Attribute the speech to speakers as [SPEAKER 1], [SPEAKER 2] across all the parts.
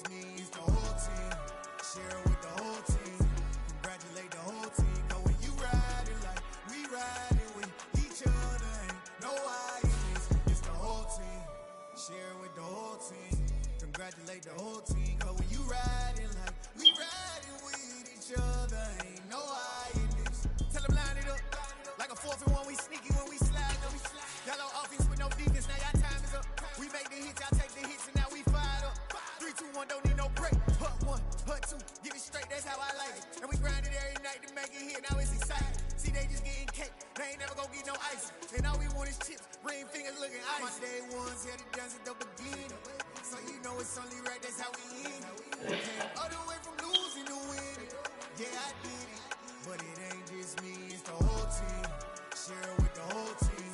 [SPEAKER 1] just me, it's the whole team. Share it with the whole team. Congratulate the whole team. Cause when you riding like we riding with each other, ain't no I in this. It's the whole team. Share it with the whole team. Congratulate the whole team. Cause when you riding like we riding with each other, ain't no I in this. Tell them line it up. Like a 4th and 1, we sneaky when we slide. Y'all on offense with no defense, now y'all time is up. We make the hits, y'all take the hits, and now we fired up. 3, 2, 1, don't need no break. Hut 1, hut 2, give it straight, that's how I like it. And we grind it every night to make it hit, now it's exciting. See, they just getting cake, they ain't never gonna get no ice. And all we want is chips, ring fingers looking ice. My day ones had it done since the beginning. So you know it's only right, that's how we end. Came all the way from losing to winning. Yeah, I did it, but it ain't just me, it's the whole team. Share with the whole team.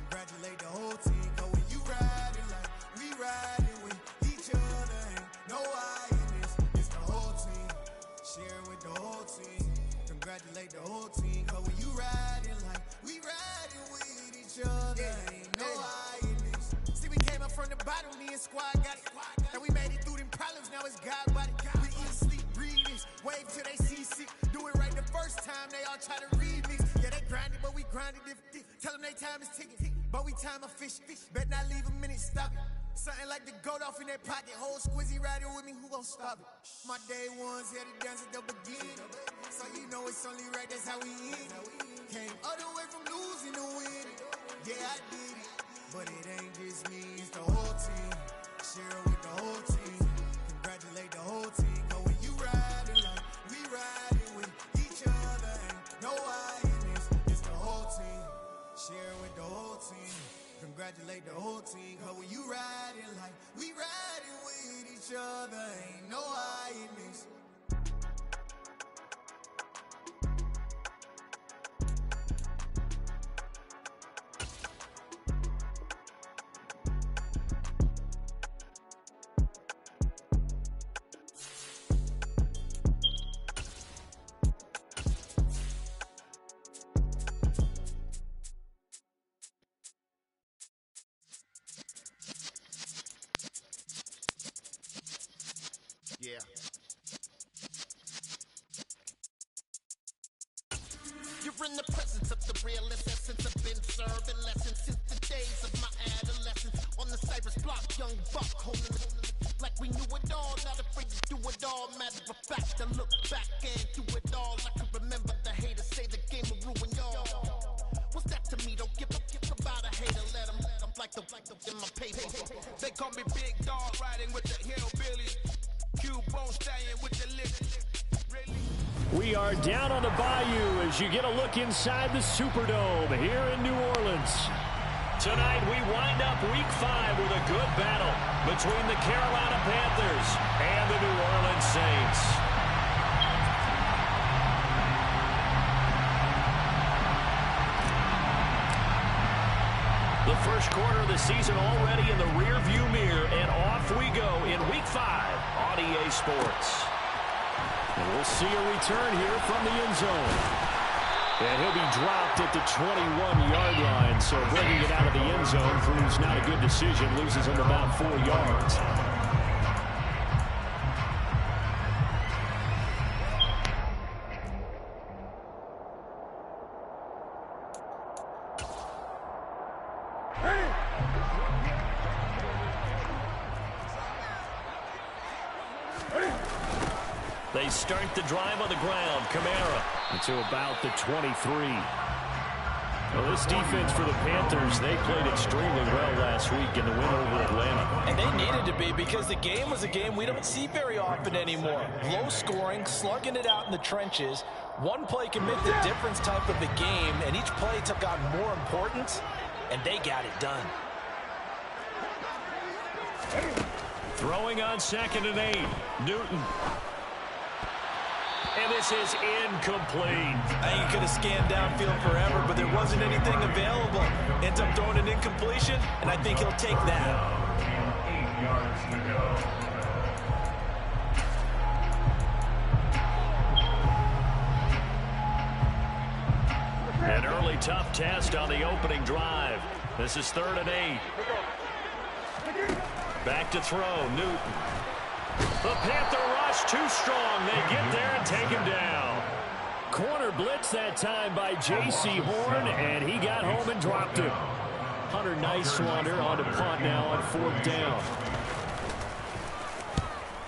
[SPEAKER 1] Congratulate the whole team. Cause when you riding like we riding with each other, ain't no I in this. It's the whole team. Share with the whole team. Congratulate the whole team. Cause when you riding like we riding with each other, ain't no I in this. See, we came up from the bottom, me and squad got it. And we made it through them problems, now it's God body. We eat, sleep, breathe this. Wave till they see sick. Do it right the first time, they all try to remix. Yeah, they grinded, but we grinded different. Tell them they time is ticking, but we time a fish. Bet not leave a minute, stop it. Something like the goat off in that pocket. Whole squizzy riding with me, who gon' stop it? My day ones had it done since the beginning. So you know it's only right, that's how we end. Came all the way from losing to winning. Yeah, I did it, but it ain't just me, it's the whole team. Share with the whole team. Congratulate the whole team. Cause when you riding like we riding with each other, ain't no I in this. It's the whole team. Share with the whole team. Congratulate the whole team. Cause when you riding like we riding with each other, ain't no I in this. Yeah.
[SPEAKER 2] You're in the presence of the realest essence. I've been serving lessons since the days of my adolescence. On the Cypress block, young buck holding it like we knew it all. Not afraid to do it all. Matter of fact, I look back and do it all. I can remember the haters say the game will ruin y'all. What's that to me? Don't give a fuck about a hater. Let them like the in my paper.
[SPEAKER 3] They call me Big Dog, riding with the hillbillies. Q-Bone staying with the liquor.
[SPEAKER 4] We are down on the bayou as you get a look inside the Superdome here in New Orleans. Tonight we wind up Week 5 with a good battle between the Carolina Panthers and the New Orleans Saints. The first quarter of the season already in the rearview mirror, and off we go in Week 5 on EA Sports. And we'll see a return here from the end zone. And he'll be dropped at the 21-yard line, so bringing it out of the end zone proves not a good decision, loses him about 4 yards. They start the drive on the ground. Kamara to about the 23. Well, this defense for the Panthers, they played extremely well last week in the win over Atlanta.
[SPEAKER 5] And they needed to be, because the game was a game we don't see very often anymore. Low scoring, slugging it out in the trenches. One play can make the difference type of a game, and each play took on more importance, and they got it done.
[SPEAKER 4] Throwing on 2nd and 8. Newton. And this is incomplete.
[SPEAKER 5] I think he could have scanned downfield forever, but there wasn't anything available. Ends up throwing an incompletion, and I think he'll take that.
[SPEAKER 6] 8 yards to go.
[SPEAKER 4] An early tough test on the opening drive. This is 3rd and 8. Back to throw, Newton. The Panther rush too strong. They get there and take him down. Corner blitz that time by J.C. Horn, and he got home and dropped him. Hunter Nicewander on to punt now on 4th down.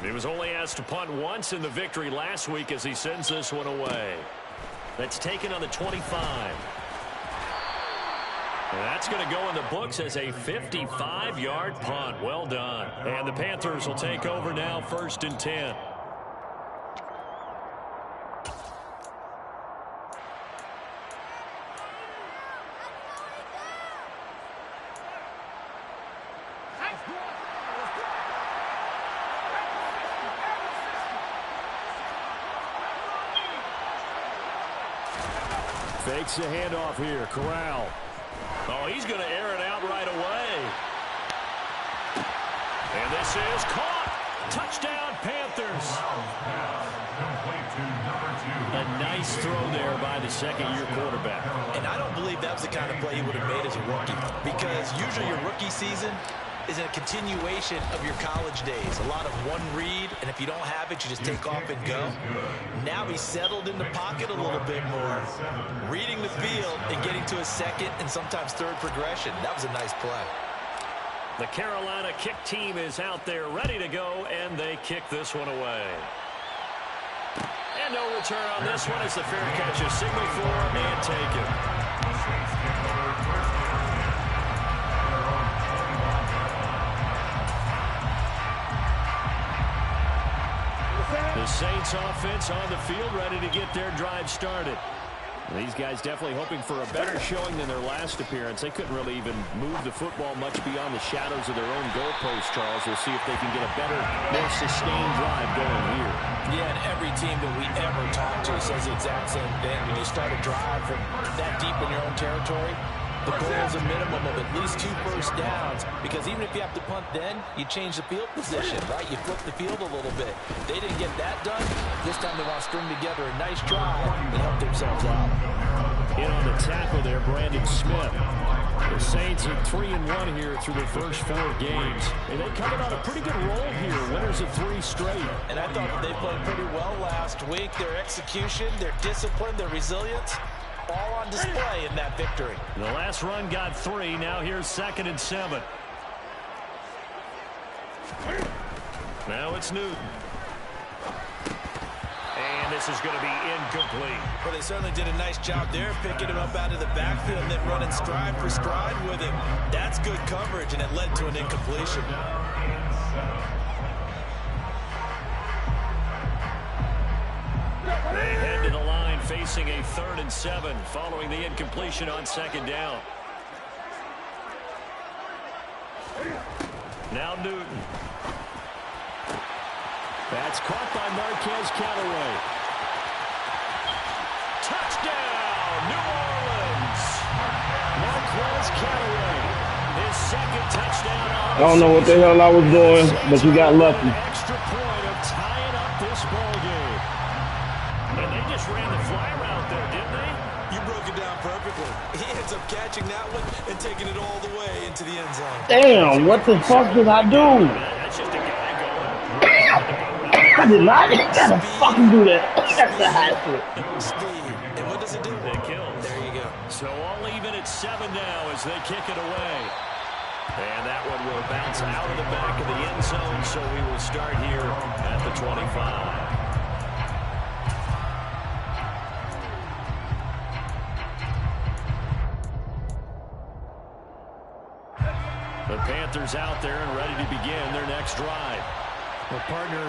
[SPEAKER 4] He was only asked to punt once in the victory last week as he sends this one away. That's taken on the 25. And that's going to go in the books as a 55-yard punt. Well done. And the Panthers will take over now, 1st and 10. Fakes the handoff here. Corral. Oh, he's going to air it out right away. And this is caught. Touchdown, Panthers. A nice throw there by the second-year quarterback.
[SPEAKER 5] And I don't believe that was the kind of play he would have made as a rookie, because usually your rookie season is a continuation of your college days. A lot of one read, and if you don't have it, you just take off and go. Now he's settled in the pocket a little bit more, reading the field and getting to a second and sometimes third progression. That was a nice play.
[SPEAKER 4] The Carolina kick team is out there ready to go, and they kick this one away. And no return on this one as the fair catch is signaled for and taken. The Saints offense on the field, ready to get their drive started. These guys definitely hoping for a better showing than their last appearance. They couldn't really even move the football much beyond the shadows of their own goalpost, Charles. We'll see if they can get a better, more sustained drive going here.
[SPEAKER 5] Yeah, and every team that we ever talk to says the exact same thing. When you start a drive from that deep in your own territory, the goal is a minimum of at least 2 first downs, because even if you have to punt then, you change the field position, right? You flip the field a little bit. They didn't get that done. This time they want to string together a nice drive and help themselves out.
[SPEAKER 4] In on the tackle there, Brandon Smith. The Saints are 3-1 here through their first 4 games. And they coming on a pretty good roll here, winners of 3 straight.
[SPEAKER 5] And I thought that they played pretty well last week. Their execution, their discipline, their resilience, all on display in that victory.
[SPEAKER 4] The last run got 3. Now here's 2nd and 7. Now it's Newton. And this is going to be incomplete.
[SPEAKER 5] Well, they certainly did a nice job there, picking him up out of the backfield and then running stride for stride with him. That's good coverage, and it led to an incompletion.
[SPEAKER 4] They head to the line facing a 3rd and 7 following the incompletion on 2nd down. Now Newton. That's caught by Marquez Callaway. Touchdown, New Orleans. Marquez Callaway, his 2nd touchdown.
[SPEAKER 7] I don't know what the hell I was doing, but you got lucky.
[SPEAKER 4] Extra point of tying up this ball game. And they just ran the fly route there, didn't they?
[SPEAKER 5] You broke it down perfectly. He ends up catching that one and taking it all the way into the end zone.
[SPEAKER 7] Damn, what the fuck did I do?
[SPEAKER 4] That's just a guy going.
[SPEAKER 7] I did not gotta fucking do that. That's the high foot.
[SPEAKER 5] Speed. And what does it do?
[SPEAKER 4] They killed.
[SPEAKER 5] There you go.
[SPEAKER 4] So all even at 7 now as they kick it away. And that one will bounce out of the back of the end zone, so we will start here at the 25. The Panthers out there and ready to begin their next drive. Well, partner,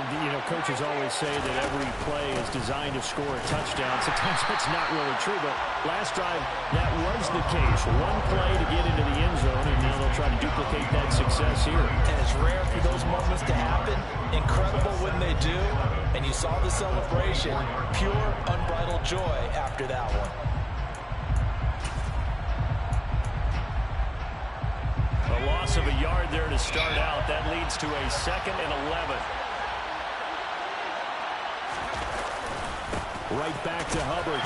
[SPEAKER 4] coaches always say that every play is designed to score a touchdown. Sometimes that's not really true, but last drive, that was the case. One play to get into the end zone, and now they'll try to duplicate that success here.
[SPEAKER 5] And it's rare for those moments to happen. Incredible when they do. And you saw the celebration. Pure, unbridled joy after that one.
[SPEAKER 4] A loss of a yard there to start out. That leads to a 2nd and 11. Right back to Hubbard.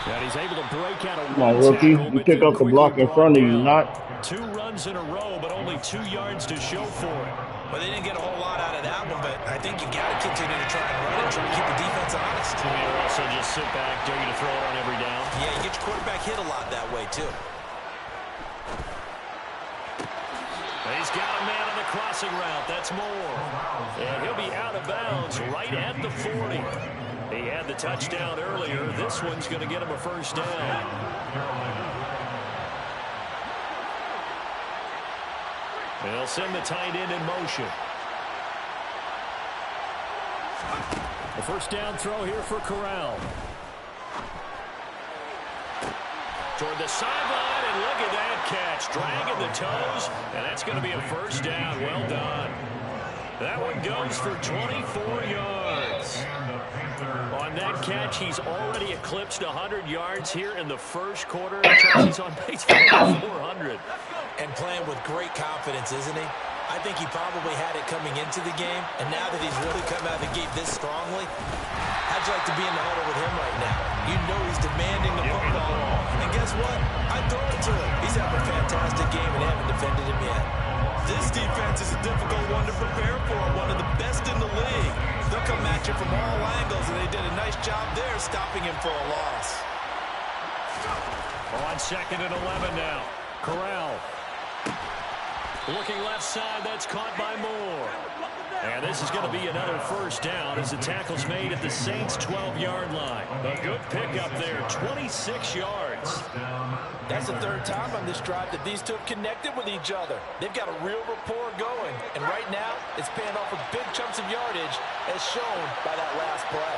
[SPEAKER 4] And he's able to break out a
[SPEAKER 7] Come on, rookie. You pick up the block in front of you, not.
[SPEAKER 4] 2 runs in a row, but only 2 yards to show for it.
[SPEAKER 5] But they didn't get a whole lot out of that him, but I think you got to continue to try and run and try to keep the defense honest.
[SPEAKER 4] You mean also just sit back, dare you to throw it on every down?
[SPEAKER 5] Yeah, you get your quarterback hit a lot that way, too.
[SPEAKER 4] He's got a man on the crossing route. That's Moore. And he'll be out of bounds right at the 40. He had the touchdown earlier. This one's going to get him a first down. They'll send the tight end in motion. The first down throw here for Corral. Toward the sideline, and look at that catch. Dragging the toes, and that's going to be a first down. Well done. That one goes for 24 yards. On that catch, he's already eclipsed 100 yards here in the first quarter. He's on pace for 400.
[SPEAKER 5] And playing with great confidence, isn't he? I think he probably had it coming into the game, and now that he's really come out of the gate this strongly, how'd you like to be in the huddle with him right now? You know he's demanding the football, and guess what? I'd throw it to him. He's having a fantastic game and haven't defended him yet. This defense is a difficult one to prepare for, one of the best in the league. They'll come at you from all angles, and they did a nice job there stopping him for a loss.
[SPEAKER 4] On 2nd and 11 now. Corral. Looking left side, that's caught by Moore. And this is going to be another first down as the tackle's made at the Saints' 12-yard line. A good pickup there, 26 yards.
[SPEAKER 5] That's the third time on this drive that these two have connected with each other. They've got a real rapport going. And right now, it's paying off with big chunks of yardage, as shown by that last play.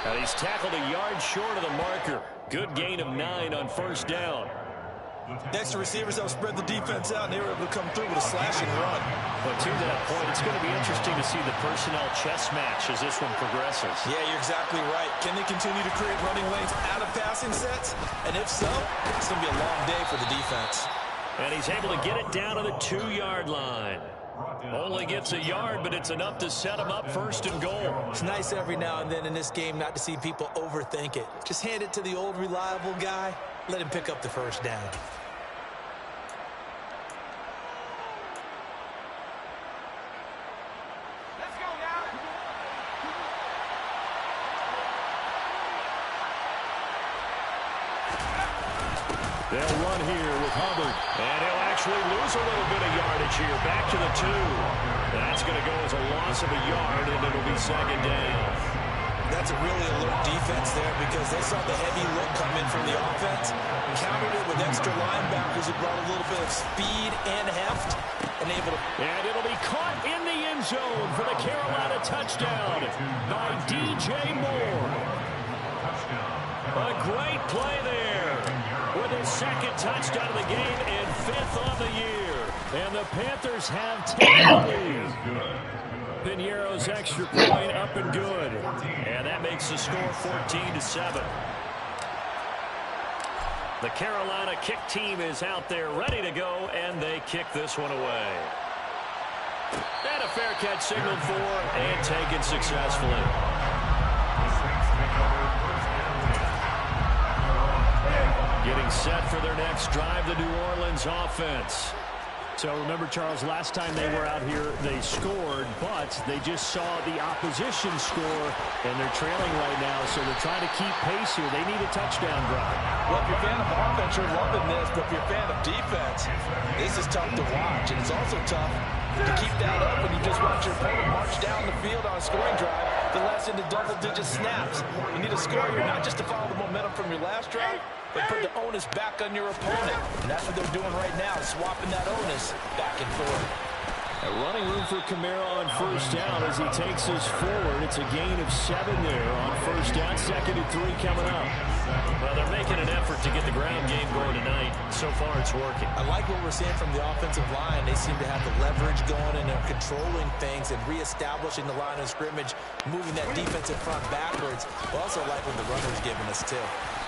[SPEAKER 4] And he's tackled a yard short of the marker. Good gain of 9 on first down.
[SPEAKER 5] Next, the receivers help spread the defense out, and they were able to come through with a slashing run.
[SPEAKER 4] But to that point, it's going to be interesting to see the personnel chess match as this one progresses.
[SPEAKER 5] Yeah, you're exactly right. Can they continue to create running lanes out of passing sets? And if so, it's going to be a long day for the defense.
[SPEAKER 4] And he's able to get it down to the 2-yard line. Only gets a yard, but it's enough to set him up first and goal.
[SPEAKER 5] It's nice every now and then in this game not to see people overthink it. Just hand it to the old reliable guy. Let him pick up the first down.
[SPEAKER 4] They'll run here with Hubbard. And he'll actually lose a little bit of yardage here. Back to the 2. That's going to go as a loss of a yard, and it'll be second down.
[SPEAKER 5] That's a really alert defense there because they saw the heavy look come in from the offense, countered it with extra linebackers who brought a little bit of speed and heft, and able to...
[SPEAKER 4] And it'll be caught in the end zone for the Carolina touchdown by DJ Moore. A great play there with his second touchdown of the game and 5th on the year. And the Panthers have taken the lead. Piñeiro's extra point up and good. And that makes the score 14-7. The Carolina kick team is out there ready to go, and they kick this one away. And a fair catch signaled for and taken successfully. Getting set for their next drive, the New Orleans offense. So remember, Charles, last time they were out here, they scored, but they just saw the opposition score, and they're trailing right now, so they're trying to keep pace here. They need a touchdown drive.
[SPEAKER 5] Well, if you're a fan of offense, you're loving this, but if you're a fan of defense, this is tough to watch, and it's also tough to keep that up when you just watch your opponent march down the field on a scoring drive to less into double-digit snaps. You need a score here, not just to follow the momentum from your last drive, but put the onus back on your opponent. And that's what they're doing right now, swapping that onus back and forth.
[SPEAKER 4] A running room for Kamara on first down as he takes us forward. It's a gain of 7 there on first down. 2nd and 3 coming up. Well, they're making an effort to get the ground game going tonight. So far, it's working.
[SPEAKER 5] I like what we're seeing from the offensive line. They seem to have the leverage going, and they're controlling things and reestablishing the line of scrimmage, moving that defensive front backwards. I also like what the runner's giving us, too.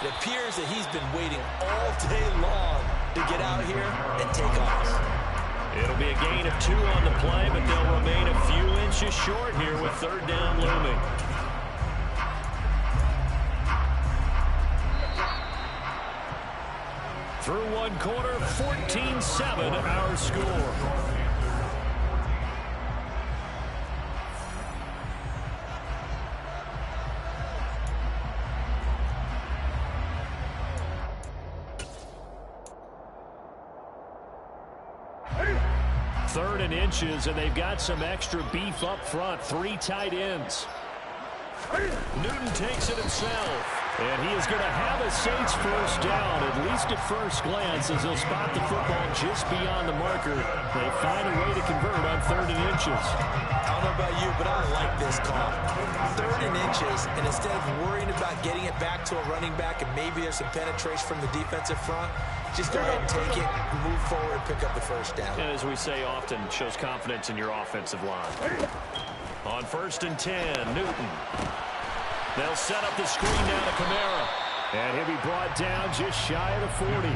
[SPEAKER 5] It appears that he's been waiting all day long to get out here and take off.
[SPEAKER 4] It'll be a gain of 2 on the play, but they'll remain a few inches short here with 3rd down looming. Through one quarter, 14-7 our score. Third and inches, and they've got some extra beef up front. 3 tight ends. Newton takes it himself. And he is going to have a Saints first down, at least at first glance, as he'll spot the football just beyond the marker. They find a way to convert on 3rd and inches.
[SPEAKER 5] I don't know about you, but I like this call. 3rd and inches, and instead of worrying about getting it back to a running back and maybe there's some penetration from the defensive front, just go ahead and take it, move forward, and pick up the first down.
[SPEAKER 4] And as we say often, shows confidence in your offensive line. On 1st and 10, Newton. They'll set up the screen down to Kamara. And he'll be brought down just shy of the 40.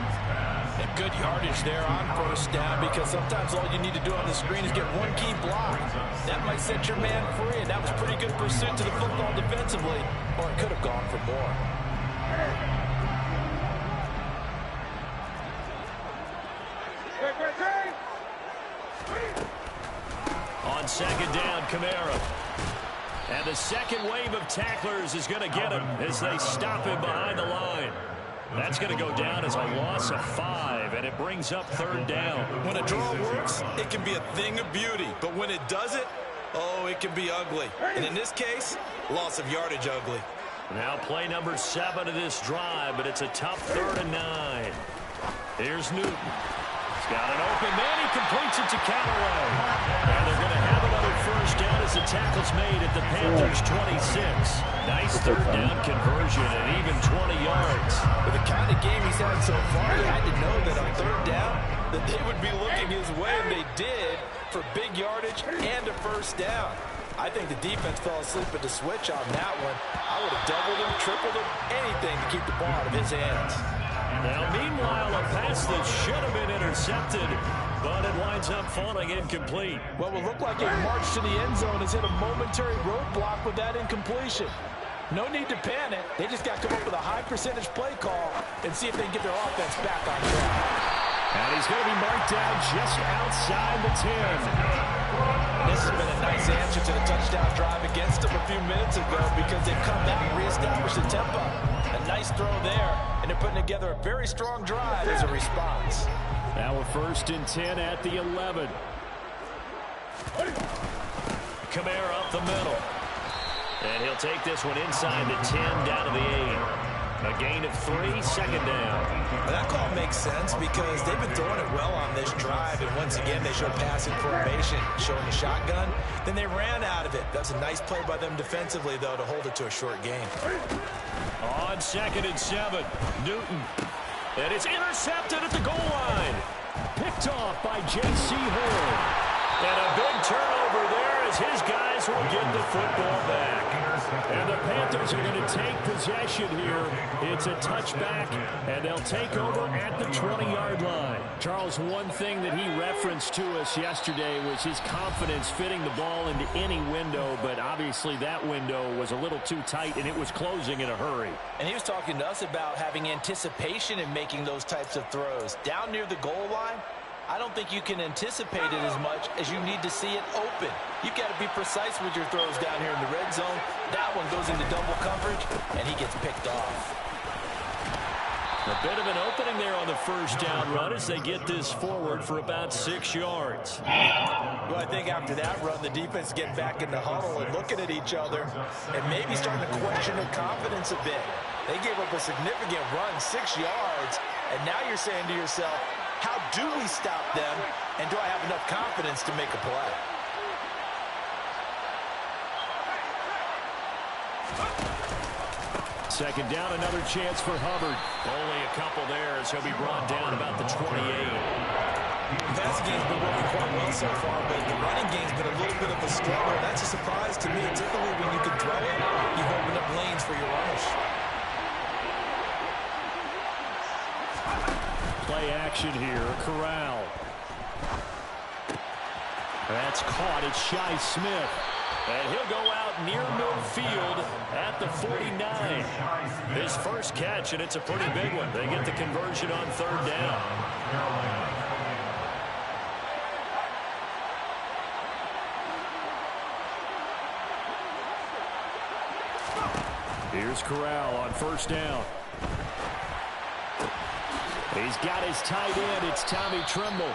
[SPEAKER 5] And good yardage there on 1st down, because sometimes all you need to do on the screen is get one key block. That might set your man free, and that was pretty good pursuit to the football defensively, or it could have gone for more.
[SPEAKER 4] On 2nd down, Kamara. And the second wave of tacklers is going to get him as they stop him behind the line. That's going to go down as a loss of 5, and it brings up 3rd down.
[SPEAKER 5] When a draw works, it can be a thing of beauty. But when it doesn't, oh, it can be ugly. And in this case, loss of yardage ugly.
[SPEAKER 4] Now play number 7 of this drive, but it's a tough 3rd and 9. Here's Newton. He's got an open man. He completes it to Callaway. And they're going to have another first down as the tackle's made at the Panthers' 26. Nice 3rd down conversion and even 20 yards.
[SPEAKER 5] With the kind of game he's had so far, he had to know that on 3rd down that they would be looking his way, and they did, for big yardage and a first down. I think the defense fell asleep at the switch on that one. I would have doubled him, tripled him, anything to keep the ball out of his hands.
[SPEAKER 4] Now, meanwhile, a pass that should have been intercepted, but it winds up falling incomplete.
[SPEAKER 5] What will look like a march to the end zone has hit a momentary roadblock with that incompletion. No need to panic. They just got to come up with a high-percentage play call and see if they can get their offense back on track.
[SPEAKER 4] And he's going to be marked down just outside the 10.
[SPEAKER 5] This has been a nice answer to the touchdown drive against them a few minutes ago, because they've come back and reestablished the tempo. A nice throw there, and they're putting together a very strong drive as a response.
[SPEAKER 4] Now a 1st and 10 at the 11. Kamara up the middle. And he'll take this one inside the 10 down to the 8. A gain of 3, 2nd down.
[SPEAKER 5] Well, that call makes sense because they've been throwing it well on this drive, and once again they showed passing formation, showing the shotgun. Then they ran out of it. That's a nice play by them defensively, though, to hold it to a short gain.
[SPEAKER 4] On 2nd and 7, Newton. And it's intercepted at the goal line. Picked off by J.C. Horn. And a big turnover there as his guys will get the football back. And the Panthers are going to take possession here. It's a touchback, and they'll take over at the 20-yard line. Charles, one thing that he referenced to us yesterday was his confidence fitting the ball into any window, but obviously that window was a little too tight, and it was closing in a hurry.
[SPEAKER 5] And he was talking to us about having anticipation in making those types of throws. Down near the goal line, I don't think you can anticipate it as much as you need to see it open. You've got to be precise with your throws down here in the red zone. That one goes into double coverage, and he gets picked off.
[SPEAKER 4] A bit of an opening there on the first down run as they get this forward for about 6 yards.
[SPEAKER 5] Well, I think after that run, the defense is getting back in the huddle and looking at each other and maybe starting to question their confidence a bit. They gave up a significant run, 6 yards, and now you're saying to yourself, how do we stop them, and do I have enough confidence to make a play?
[SPEAKER 4] Second down, another chance for Hubbard. Only a couple there as he'll be brought down about the 28.
[SPEAKER 5] The passing game's been working quite well so far, but the running game's been a little bit of a struggle. That's a surprise to me. Typically, when you can throw it, you've opened up lanes for your runners.
[SPEAKER 4] Play action here, Corral. That's caught. It's Shi Smith. And he'll go out near midfield at the 49. His first catch, and it's a pretty big one. They get the conversion on third down. Here's Corral on first down. He's got his tight end. It's Tommy Tremble.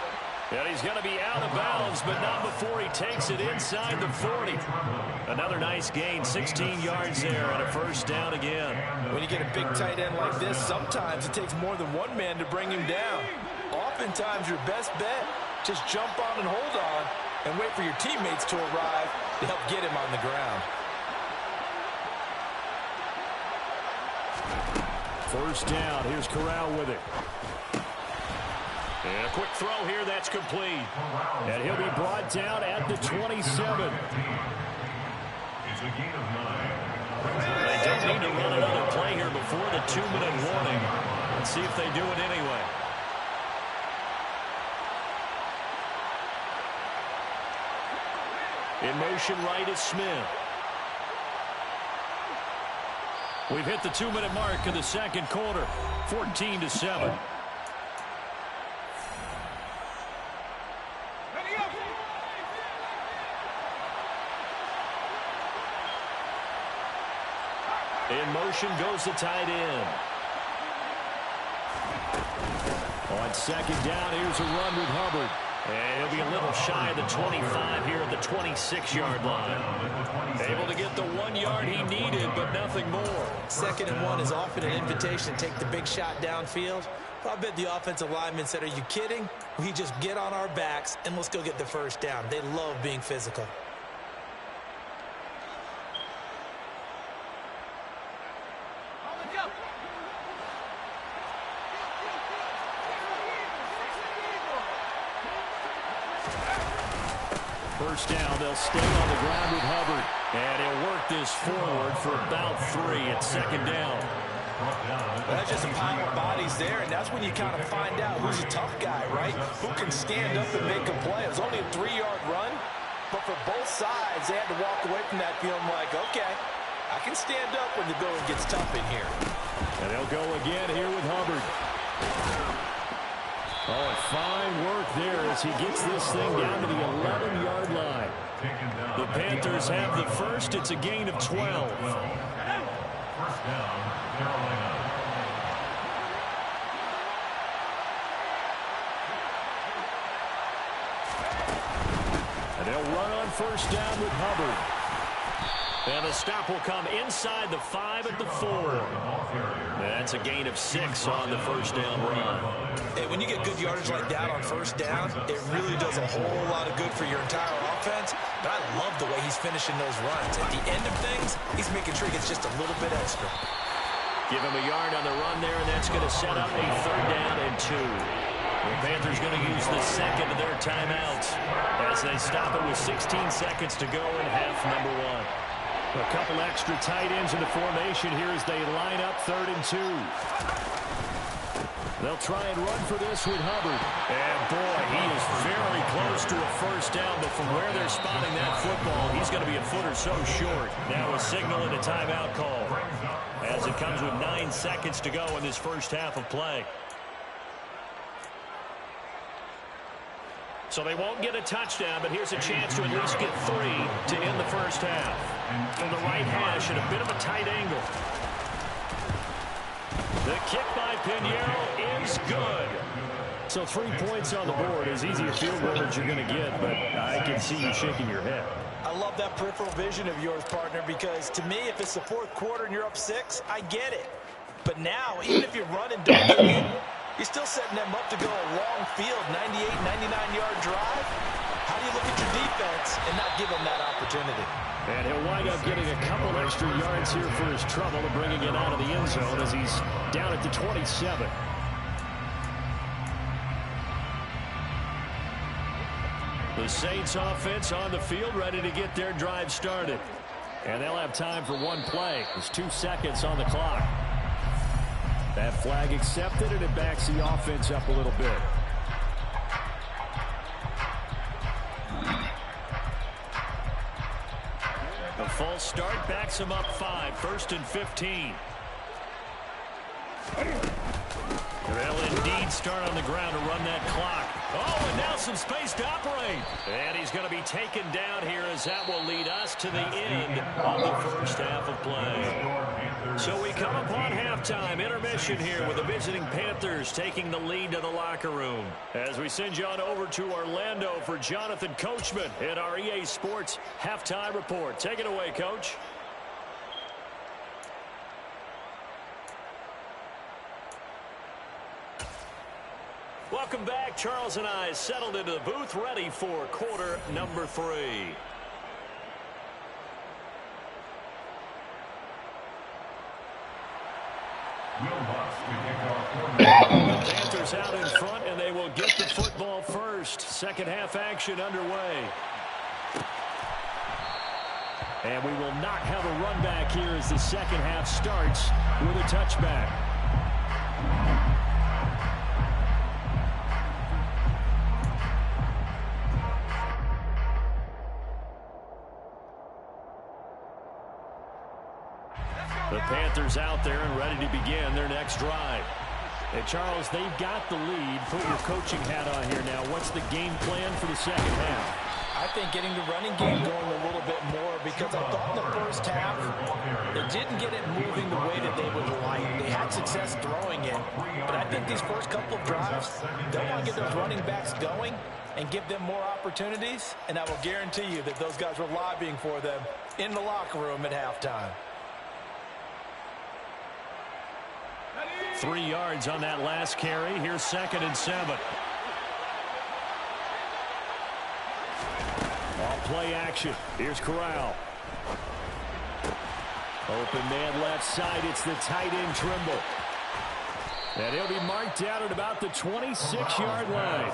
[SPEAKER 4] And he's going to be out of bounds, but not before he takes it inside the 40. Another nice gain, 16 yards there, and a first down again.
[SPEAKER 5] When you get a big tight end like this, sometimes it takes more than one man to bring him down. Oftentimes, your best bet, just jump on and hold on and wait for your teammates to arrive to help get him on the ground.
[SPEAKER 4] First down, here's Corral with it. And a quick throw here, that's complete. And he'll be brought down at the 27.
[SPEAKER 6] It's a gain of 9.
[SPEAKER 4] They don't need to run another play here before the 2-minute warning. Let's see if they do it anyway. In motion right is Smith. We've hit the 2-minute mark in the second quarter, 14-7. In motion goes the tight end. On second down, here's a run with Hubbard. And he'll be a little shy of the 25 here at the 26-yard line. Able to get the 1 yard he needed, but nothing more.
[SPEAKER 5] 2nd and 1 is often an invitation to take the big shot downfield. I bet the offensive lineman said, are you kidding? We just get on our backs and let's go get the first down. They love being physical.
[SPEAKER 4] First down, they'll stay on the ground with Hubbard. And he'll work this forward for about 3 at second down.
[SPEAKER 5] Well, that's just a pile of bodies there, and that's when you kind of find out who's a tough guy, right? Who can stand up and make a play. It was only a 3-yard run, but for both sides, they had to walk away from that feeling like, okay, I can stand up when the going gets tough in here.
[SPEAKER 4] And they'll go again here with Hubbard. Oh, fine work there as he gets this thing down to the 11-yard line. The Panthers have the first. It's a gain of 12.
[SPEAKER 6] First down, Carolina.
[SPEAKER 4] And they'll run on first down with Hubbard. And the stop will come inside the 5 at the 4. That's a gain of 6 on the first down run.
[SPEAKER 5] Hey, when you get good yardage like that on first down, it really does a whole lot of good for your entire offense. But I love the way he's finishing those runs. At the end of things, he's making sure he gets just a little bit extra.
[SPEAKER 4] Give him a yard on the run there, and that's going to set up a 3rd down and 2. The Panthers going to use the second of their timeouts as they stop it with 16 seconds to go in half number 1. A couple extra tight ends in the formation here as they line up 3rd and 2. They'll try and run for this with Hubbard. And boy, he is very close to a first down, but from where they're spotting that football, he's going to be a foot or so short. Now a signal and a timeout call as it comes with 9 seconds to go in this first half of play. So they won't get a touchdown, but here's a chance to at least get 3 to end the first half. From the right hash and a bit of a tight angle. The kick by Pinheiro is good. So 3 points on the board. As easy a field goal as you're going to get, but I can see you shaking your head.
[SPEAKER 5] I love that peripheral vision of yours, partner, because to me, if it's the 4th quarter and you're up 6, I get it. But now, even if you're running, don't get in, you're still setting them up to go a long field, 98, 99-yard drive. How do you look at your defense and not give them that opportunity?
[SPEAKER 4] And he'll wind up getting a couple extra yards here for his trouble and bringing it out of the end zone as he's down at the 27. The Saints offense on the field, ready to get their drive started. And they'll have time for 1 play. There's 2 seconds on the clock. That flag accepted, and it backs the offense up a little bit. A false start backs him up 5, 1st and 15. They'll indeed start on the ground to run that clock. Oh, and now some space to operate. And he's going to be taken down here as that will lead us to the end of the first half of play. So we come upon halftime, intermission here with the visiting Panthers taking the lead to the locker room. As we send you on over to Orlando for Jonathan Coachman in our EA Sports Halftime Report. Take it away, Coach. Welcome back. Charles and I settled into the booth, ready for quarter number 3. The Panthers out in front, and they will get the football first. Second half action underway. And we will not have a run back here as the second half starts with a touchback. The Panthers out there and ready to begin their next drive. And Charles, they've got the lead. Put your coaching hat on here now. What's the game plan for the second half?
[SPEAKER 5] I think getting the running game going a little bit more, because I thought in the first half they didn't get it moving the way that they would like. They had success throwing it, but I think these first couple of drives, they want to get those running backs going and give them more opportunities, and I will guarantee you that those guys were lobbying for them in the locker room at halftime.
[SPEAKER 4] 3 yards on that last carry. Here's 2nd and 7. All play action. Here's Corral. Open man left side. It's the tight end Trimble. And he'll be marked down at about the 26-yard line.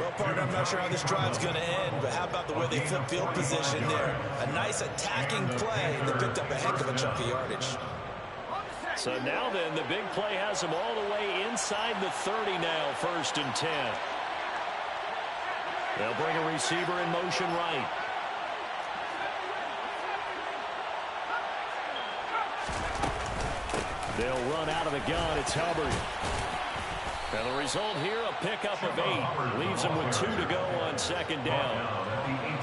[SPEAKER 5] Well, partner, I'm not sure how this drive's going to end, but how about the way they flip field position there? A nice attacking play, and they picked up a heck of a chunk of yardage.
[SPEAKER 4] So now then, the big play has them all the way inside the 30 now, 1st and 10. They'll bring a receiver in motion right. They'll run out of the gun. It's Hubbard. And the result here, a pickup of 8. Leaves them with 2 to go on 2nd down.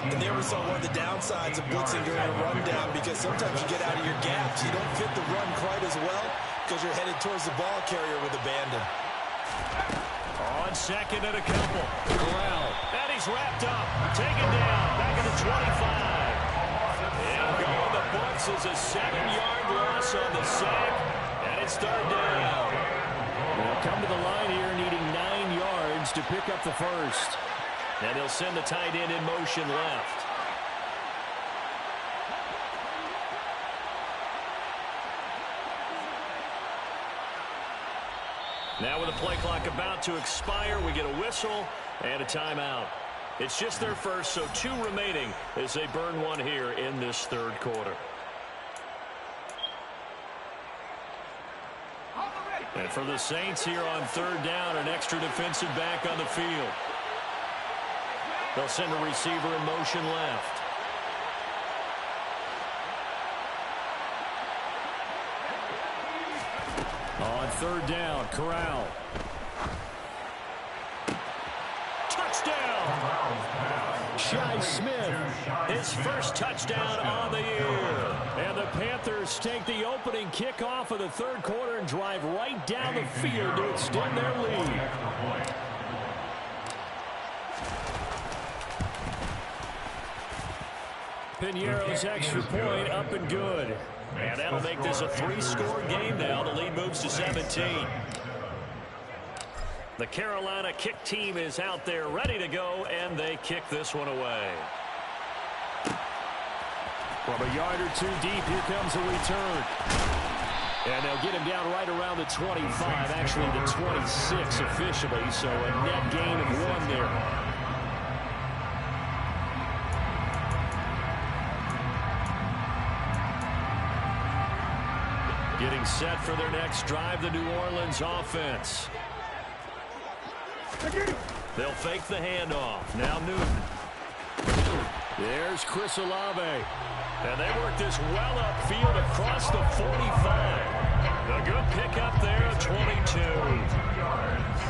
[SPEAKER 5] And there we saw one of the downsides of blitzing during a rundown, because sometimes you get out of your gaps. You don't fit the run quite as well because you're headed towards the ball carrier with abandon.
[SPEAKER 4] On 2nd and a couple. Corral. And he's wrapped up. Taken down. Back at the 25. And going the Bucs is a 7-yard loss on the sack. And it's 3rd down. They'll come to the line here needing 9 yards to pick up the first. And they'll send the tight end in motion left. Now with the play clock about to expire, we get a whistle and a timeout. It's just their first, so 2 remaining as they burn one here in this 3rd quarter. And for the Saints here on 3rd down, an extra defensive back on the field. They'll send a receiver in motion left. On 3rd down, Corral. Touchdown! Shi Smith, his first touchdown on the year. And the Panthers take the opening kickoff of the 3rd quarter and drive right down the field to extend their lead. Piñeiro's extra point up and good. And that'll make this a 3-score game now. The lead moves to 17. The Carolina kick team is out there ready to go, and they kick this one away. From a yard or 2 deep, here comes a return. And they'll get him down right around the 25, actually the 26 officially, so a net gain of 1 there. Getting set for their next drive, the New Orleans offense. They'll fake the handoff. Now Newton. There's Chris Olave. And they work this well upfield across the 45. A good pickup there at 22.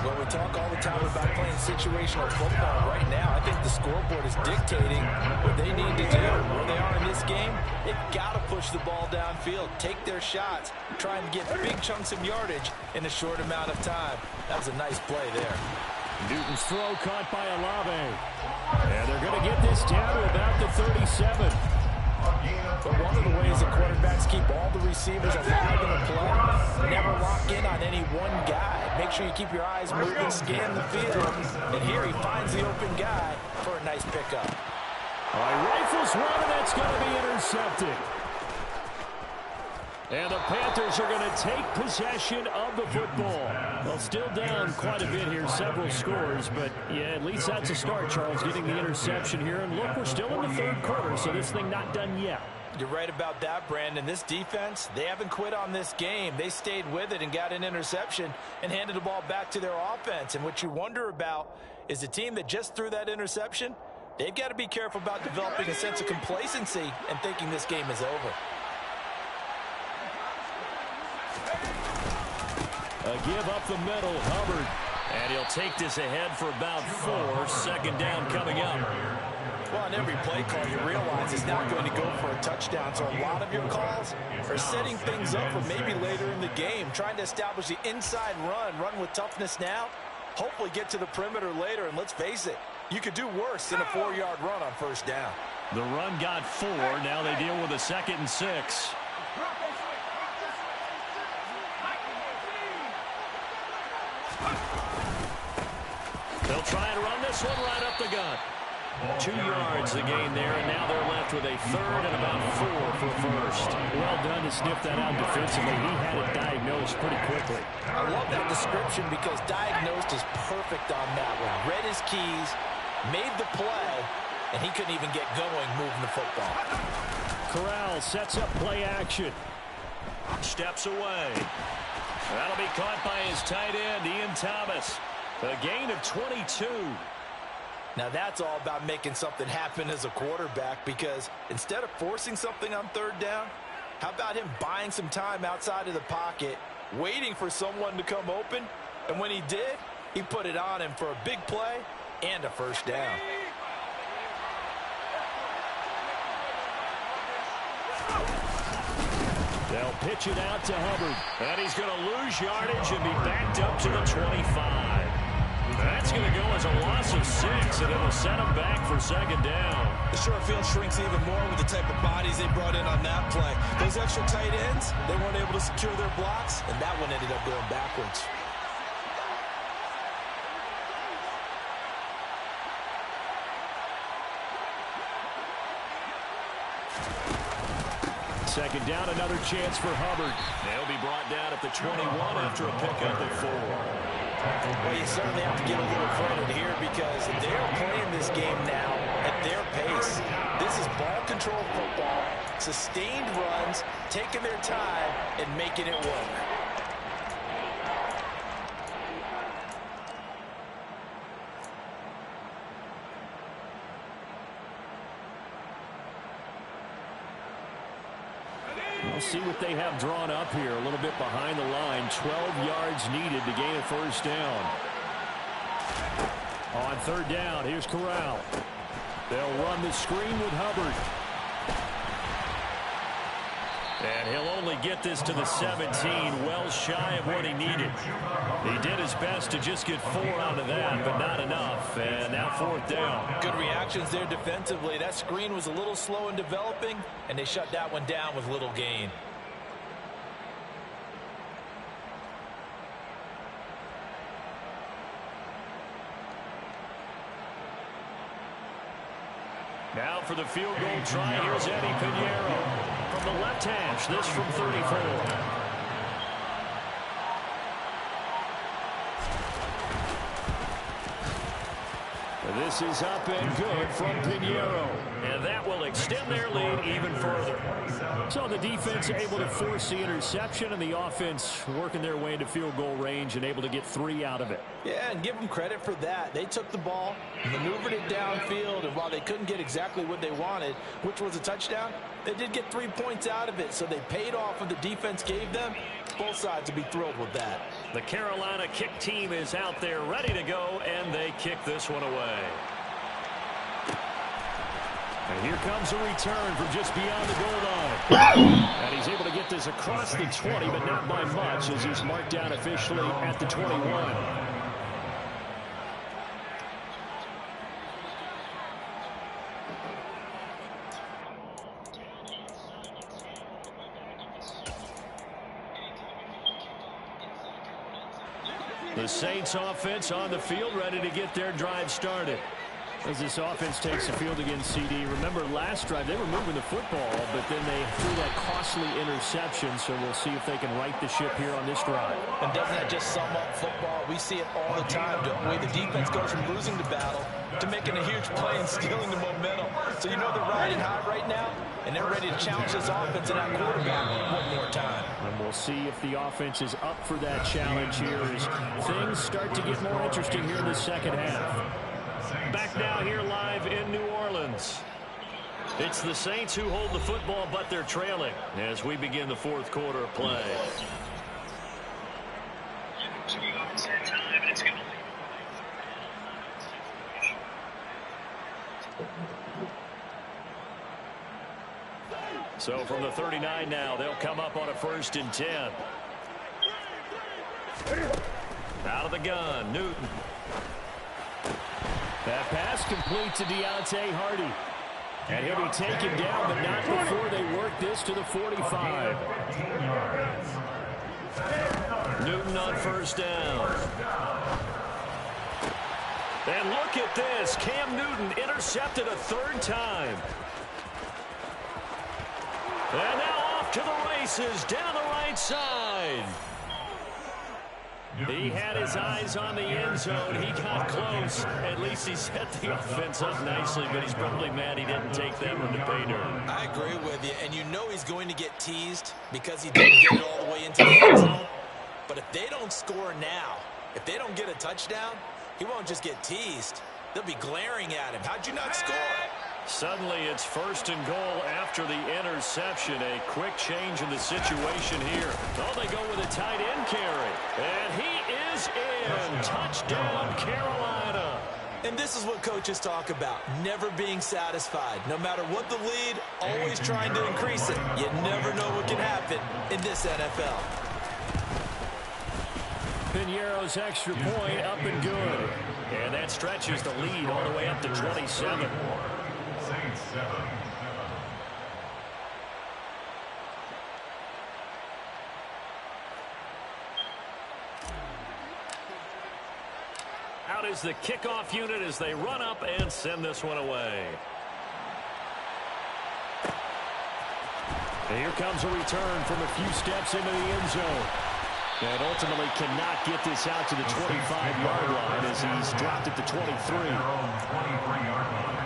[SPEAKER 5] Well, we talk all the time about playing situational football. Right now, I think the scoreboard is dictating what they need to do. Where they are in this game, they've got to push the ball downfield, take their shots, try and get big chunks of yardage in a short amount of time. That was a nice play there.
[SPEAKER 4] Newton's throw caught by Olave. And they're going to get this down to about the 37.
[SPEAKER 5] But one of the ways the quarterbacks keep all the receivers alive in the play, never lock in on any one guy. Make sure you keep your eyes moving, scan the field. And here he finds the open guy for a nice pickup.
[SPEAKER 4] All right, rifles one, and that's going to be intercepted. And the Panthers are going to take possession of the football. Well, still down quite a bit here, several scores, but yeah, at least that's a start, Charles, getting the interception here. And look, we're still in the third quarter, so this thing not done yet.
[SPEAKER 5] You're right about that, Brandon. This defense, they haven't quit on this game. They stayed with it and got an interception and handed the ball back to their offense. And what you wonder about is the team that just threw that interception, they've got to be careful about developing a sense of complacency and thinking this game is over.
[SPEAKER 4] A give up the middle, Hubbard. And he'll take this ahead for about 4. Second down coming up.
[SPEAKER 5] Well, on every play call, you realize it's not going to go for a touchdown. So a lot of your calls are setting things up for maybe later in the game, trying to establish the inside run with toughness now, hopefully get to the perimeter later. And let's face it, you could do worse than a 4-yard run on first down.
[SPEAKER 4] The run got 4. Now they deal with a 2nd and 6. They'll try and run this one right up the gut. 2 yards the gain there, and now they're left with a 3rd and about 4 for first. Well done to sniff that out defensively. He had it diagnosed pretty quickly.
[SPEAKER 5] I love that description because diagnosed is perfect on that one. Read his keys, made the play, and he couldn't even get going moving the football.
[SPEAKER 4] Corral sets up play action. Steps away. That'll be caught by his tight end, Ian Thomas. A gain of 22.
[SPEAKER 5] Now that's all about making something happen as a quarterback, because instead of forcing something on 3rd down, how about him buying some time outside of the pocket, waiting for someone to come open, and when he did, he put it on him for a big play and a first down.
[SPEAKER 4] They'll pitch it out to Hubbard, and he's going to lose yardage and be backed up to the 25. That's going to go as a loss of 6, and it'll set him back for 2nd down.
[SPEAKER 3] The short field shrinks even more with the type of bodies they brought in on that play. Those extra tight ends, they weren't able to secure their blocks, and that one ended up going backwards.
[SPEAKER 4] Second down, another chance for Hubbard. They'll be brought down at the 21 after a pickup of 4.
[SPEAKER 5] Well, you certainly have to give a little credit here because they're playing this game now at their pace. This is ball control football, sustained runs, taking their time and making it work.
[SPEAKER 4] We'll see what they have drawn up here. A little bit behind the line. 12 yards needed to gain a first down. On 3rd down, here's Corral. They'll run the screen with Hubbard. And he'll only get this to the 17, well shy of what he needed. He did his best to just get 4 out of that, but not enough. And now 4th down.
[SPEAKER 5] Good reactions there defensively. That screen was a little slow in developing, and they shut that one down with little gain.
[SPEAKER 4] Now for the field goal try, here's Eddie Pinheiro. From the left hash, this from 34. This is up and good from Pinheiro. And that will extend their lead even further. So the defense able to force the interception, and the offense working their way into field goal range and able to get 3 out of it.
[SPEAKER 5] Yeah, and give them credit for that. They took the ball, maneuvered it downfield, and while they couldn't get exactly what they wanted, which was a touchdown, they did get 3 points out of it, so they paid off what the defense gave them. Both sides will be thrilled with that.
[SPEAKER 4] The Carolina kick team is out there ready to go, and they kick this one away. And here comes a return from just beyond the goal line. And he's able to get this across the 20, but not by much, as he's marked down officially at the 21. The Saints offense on the field, ready to get their drive started. As this offense takes the field against CD. Remember last drive, they were moving the football, but then they threw that costly interception, so we'll see if they can right the ship here on this drive.
[SPEAKER 5] And doesn't that just sum up football? We see it all the time, don't we? The defense goes from losing the battle to making a huge play and stealing the momentum. So you know they're riding high right now, and they're ready to challenge this offense and that quarterback one more time.
[SPEAKER 4] And we'll see if the offense is up for that challenge here as things start to get more interesting here in the second half. Back now here live in New Orleans. It's the Saints who hold the football, but they're trailing as we begin the fourth quarter of play. So from the 39 now, they'll come up on a 1st and 10. Out of the gun, Newton. That pass complete to Deontay Hardy. And he'll be taken down, but not before they work this to the 45. Newton on 1st down. And look at this. Cam Newton intercepted a 3rd time. And now off to the races down the right side. He had his eyes on the end zone. He got close. At least he set the offense up nicely, but he's probably mad he didn't take that one to pay dirt.
[SPEAKER 5] I agree with you, and you know he's going to get teased because he didn't get it all the way into the end zone. But if they don't score now, if they don't get a touchdown, he won't just get teased. They'll be glaring at him. How'd you not score?
[SPEAKER 4] Suddenly it's 1st and goal after the interception. A quick change in the situation here. Oh, they go with a tight end carry. And he is in. Touchdown, Carolina.
[SPEAKER 5] And this is what coaches talk about, never being satisfied. No matter what the lead, always trying to increase it. You never know what can happen in this NFL.
[SPEAKER 4] Pinheiro's extra point up and good. And that stretches the lead all the way up to 27.
[SPEAKER 6] Saints 7.
[SPEAKER 4] Out is the kickoff unit as they run up and send this one away. And here comes a return from a few steps into the end zone. And ultimately cannot get this out to the 25-yard line as he's dropped at the 23.
[SPEAKER 6] 23-yard line.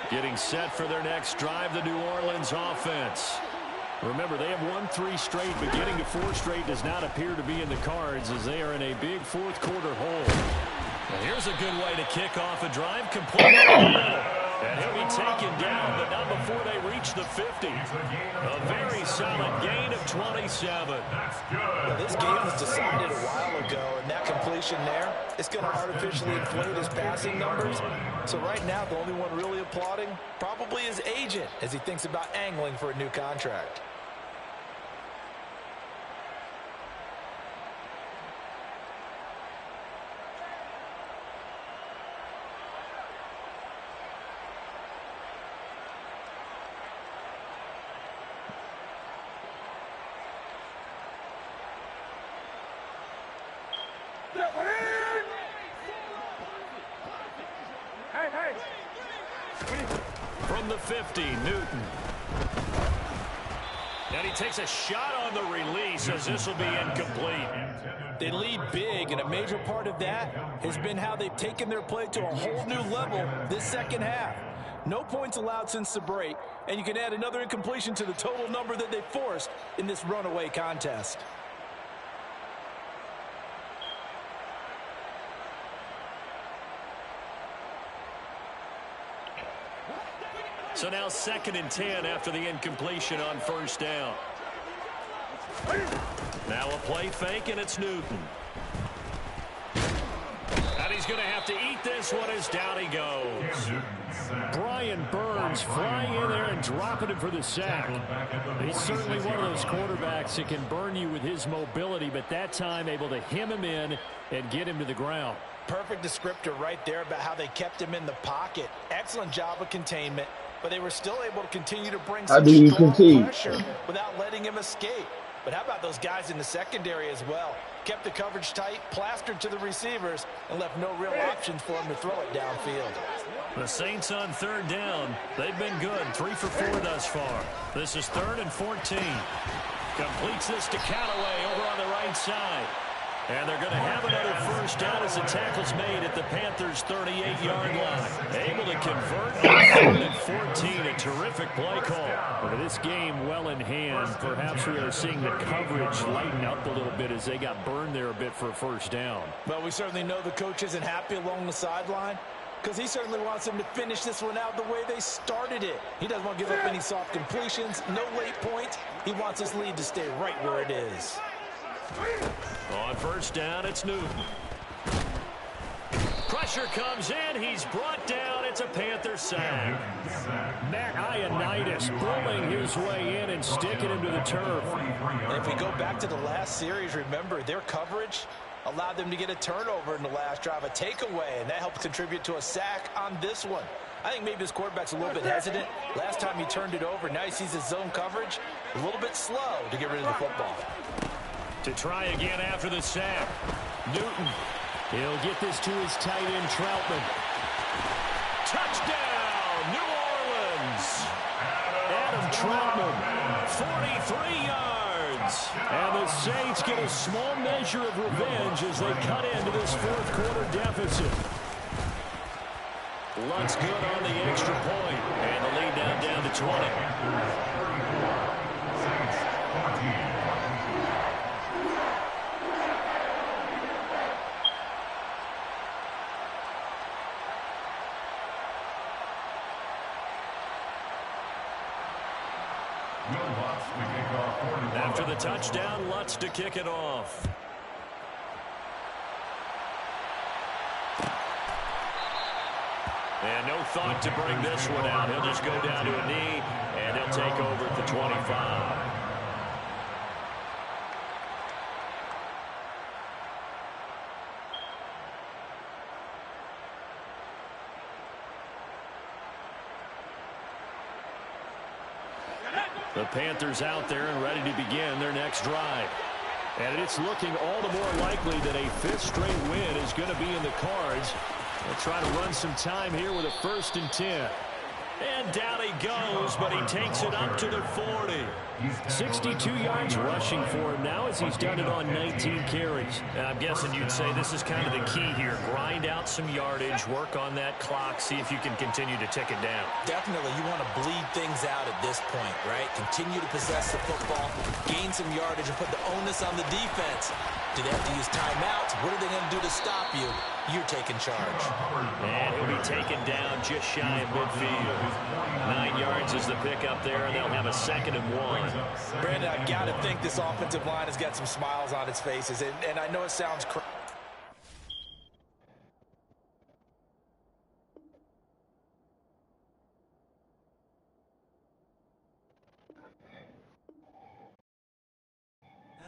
[SPEAKER 4] Getting set for their next drive, the New Orleans offense. Remember, they have won 3 straight, but getting to 4 straight does not appear to be in the cards as they are in a big fourth quarter hole. And here's a good way to kick off a drive, completely in the middle. And he'll be taken down, but not before they reach the 50. A very solid gain of 27.
[SPEAKER 5] Well, this game was decided a while ago, and that completion there is going to artificially inflate his passing numbers. So right now, the only one really applauding probably his agent as he thinks about angling for a new contract.
[SPEAKER 4] From the 50, Newton. And he takes a shot on the release as this will be incomplete.
[SPEAKER 5] They lead big, and a major part of that has been how they've taken their play to a whole new level this second half. No points allowed since the break, and you can add another incompletion to the total number that they forced in this runaway contest.
[SPEAKER 4] So now 2nd and 10 after the incompletion on first down. Now a play fake, and it's Newton. And he's going to have to eat this one as down he goes. Brian Burns flying in there and dropping him for the sack. He's certainly one of those quarterbacks that can burn you with his mobility, but that time able to hem him in and get him to the ground.
[SPEAKER 5] Perfect descriptor right there about how they kept him in the pocket. Excellent job of containment, but they were still able to continue to bring some strong pressure without letting him escape. But how about those guys in the secondary as well? Kept the coverage tight, plastered to the receivers, and left no real options for him to throw it downfield.
[SPEAKER 4] The Saints on 3rd down. They've been good, 3 for 4 thus far. This is 3rd and 14. Completes this to Callaway over on the right side. And they're going to have another first down as the tackle's made at the Panthers' 38-yard line. Able to convert on 3rd and 14. A terrific play call. But this game well in hand. Perhaps we are seeing the coverage lighten up a little bit as they got burned there a bit for a first down.
[SPEAKER 5] Well, we certainly know the coach isn't happy along the sideline because he certainly wants them to finish this one out the way they started it. He doesn't want to give up any soft completions, no late points. He wants this lead to stay right where it is.
[SPEAKER 4] On first down, it's Newton. Pressure comes in. He's brought down. It's a Panther sack. Matt Ioannidis pulling his way in and sticking him to the turf.
[SPEAKER 5] And if we go back to the last series, remember, their coverage allowed them to get a turnover in the last drive, a takeaway, and that helped contribute to a sack on this one. I think maybe his quarterback's a little bit hesitant. Last time he turned it over, now he sees his zone coverage a little bit slow to get rid of the football.
[SPEAKER 4] To try again after the sack. Newton. He'll get this to his tight end, Troutman. Touchdown, New Orleans. Adam Troutman, 43 yards. And the Saints get a small measure of revenge as they cut into this 4th quarter deficit. Lutz good on the extra point. And the lead down to 20. After the touchdown, Lutz to kick it off. And no thought to bring this one out. He'll just go down to a knee, and he'll take over at the 25. The Panthers out there and ready to begin their next drive. And it's looking all the more likely that a 5th straight win is going to be in the cards. They'll try to run some time here with a 1st and 10. And down he goes, but he takes it up to the 40. 62 yards rushing for him now as he's done it on 19 carries. And I'm guessing you'd say this is kind of the key here. Grind out some yardage, work on that clock, see if you can continue to tick it down.
[SPEAKER 5] Definitely, you want to bleed things out at this point, right? Continue to possess the football, gain some yardage, and put the onus on the defense. Do they have to use timeouts? What are they going to do to stop you? You're taking charge.
[SPEAKER 4] And he'll be taken down just shy of midfield. 9 yards is the pickup there, and they'll have a 2nd and 1.
[SPEAKER 5] Brandon, I've got to think this offensive line has got some smiles on its faces, and I know it sounds crazy.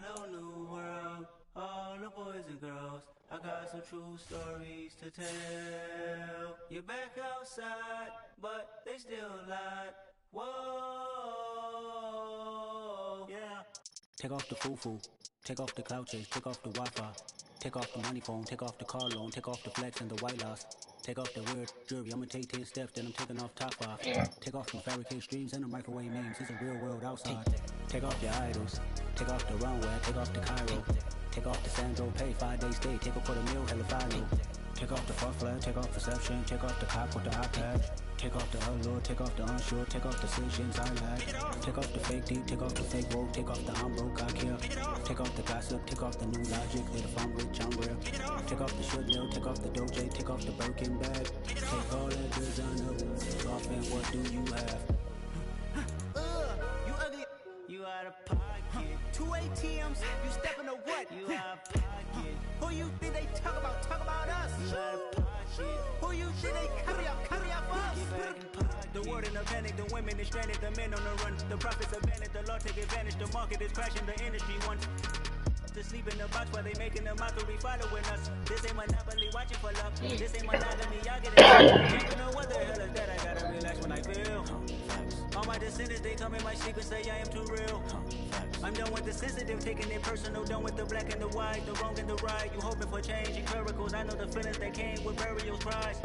[SPEAKER 8] Hello, new world, all the boys and girls. I got some true stories to tell. You're back outside, but they still lied. Whoa, yeah.
[SPEAKER 9] Take off the foo-foo, take off the cloud chase, take off the Wi-Fi, take off the money phone, take off the car loan, take off the flex and the white loss. Take off the weird jewelry, I'ma take 10 steps, then I'm taking off top 5. Take off from fabricated streams and the microwave memes, it's a real world outside. Take off your idols, take off the runway, take off the Cairo. Take off the Sandro pay, 5-day stay, take a quarter meal, hella final. Take off the fuck flag, take off perception, take off the cop with the iPad. Take off the allure, take off the unsure, take off decisions I lag. Take off the fake deep, take off the fake woke, take off the I'm broke, I care. Take off the gossip, take off the new logic, that if I'm rich, I'm real. Take off the should know, take off the doje, take off the Birkin bag. Take all that designer off and what do you have?
[SPEAKER 8] You ugly, you out of pocket. 2 ATMs, you stepping to what? You out of pocket. Who you think they talk about? Talk about us. You out of pocket. Who you think they carry out for us? The world in a panic, the women is stranded, the men on the run. The profits abandoned, the law take advantage, the market is crashing, the industry wants to sleep in the box while they making a mockery following us. This ain't monopoly, watching for love. This ain't monogamy, y'all get it. You know what the hell is that? I gotta relax when I feel. All my descendants, they come in my secret, say I am too real. I'm done with the sensitive, taking it personal, done with the black and the white, the wrong and the right. You hoping for change and miracles, I know the feelings that came with burial cries.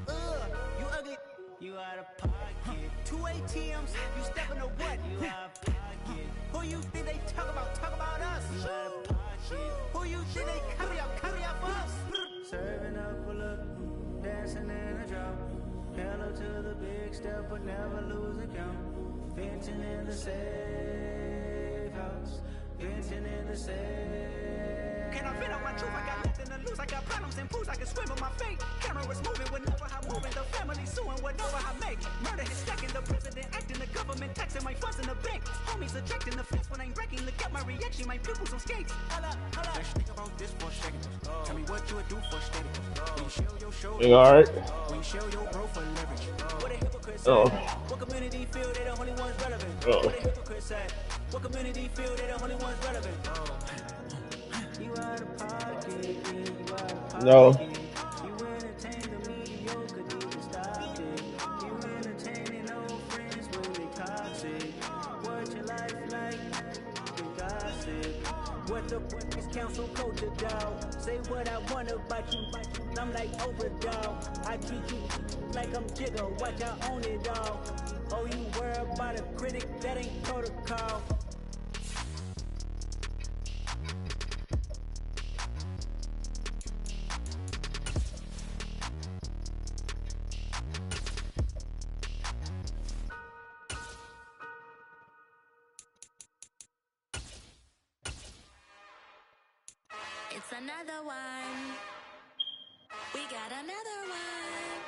[SPEAKER 8] You ugly, you out of pocket. 2 ATMs, you stepping to what? You out of pocket. Who you think they talk about? Talk about us. You out of pocket. Who you think they carry out for us? Serving up a look, dancing in a drop. Hello to the big step, but never lose a count. Venting in the safe house. Venting in the safe. Can I fit on my truth? I got nothing to lose. I got problems and pools. I can swim in my fate. Cameras moving whenever I'm moving. The family suing whatever I make. Murder is stacking. The president acting. The government taxing my funds in the bank. Homies ejecting the fence when I'm breaking. Look at my reaction. My pupils on skates. Holla, holla. Let's think about this for a second. Tell me what you would do for steady. When you show your show.
[SPEAKER 7] You alright?
[SPEAKER 8] When you show your bro for leverage. What a hypocrite say. What community feel they the only ones relevant? What a hypocrite say. What community feel they the only ones relevant? You out of pocket, you out of pocket.
[SPEAKER 7] No.
[SPEAKER 8] You entertain the mediocre, need to stop it. You entertaining old friends when they toxic. What your life like? You gossip. What the fuck is council culture, dog? Say what I want about you. I'm like overdog. I treat you like I'm Jigga. Watch I own it all. Oh, you worry about a critic? That ain't protocol.
[SPEAKER 10] It's another one. We got another one.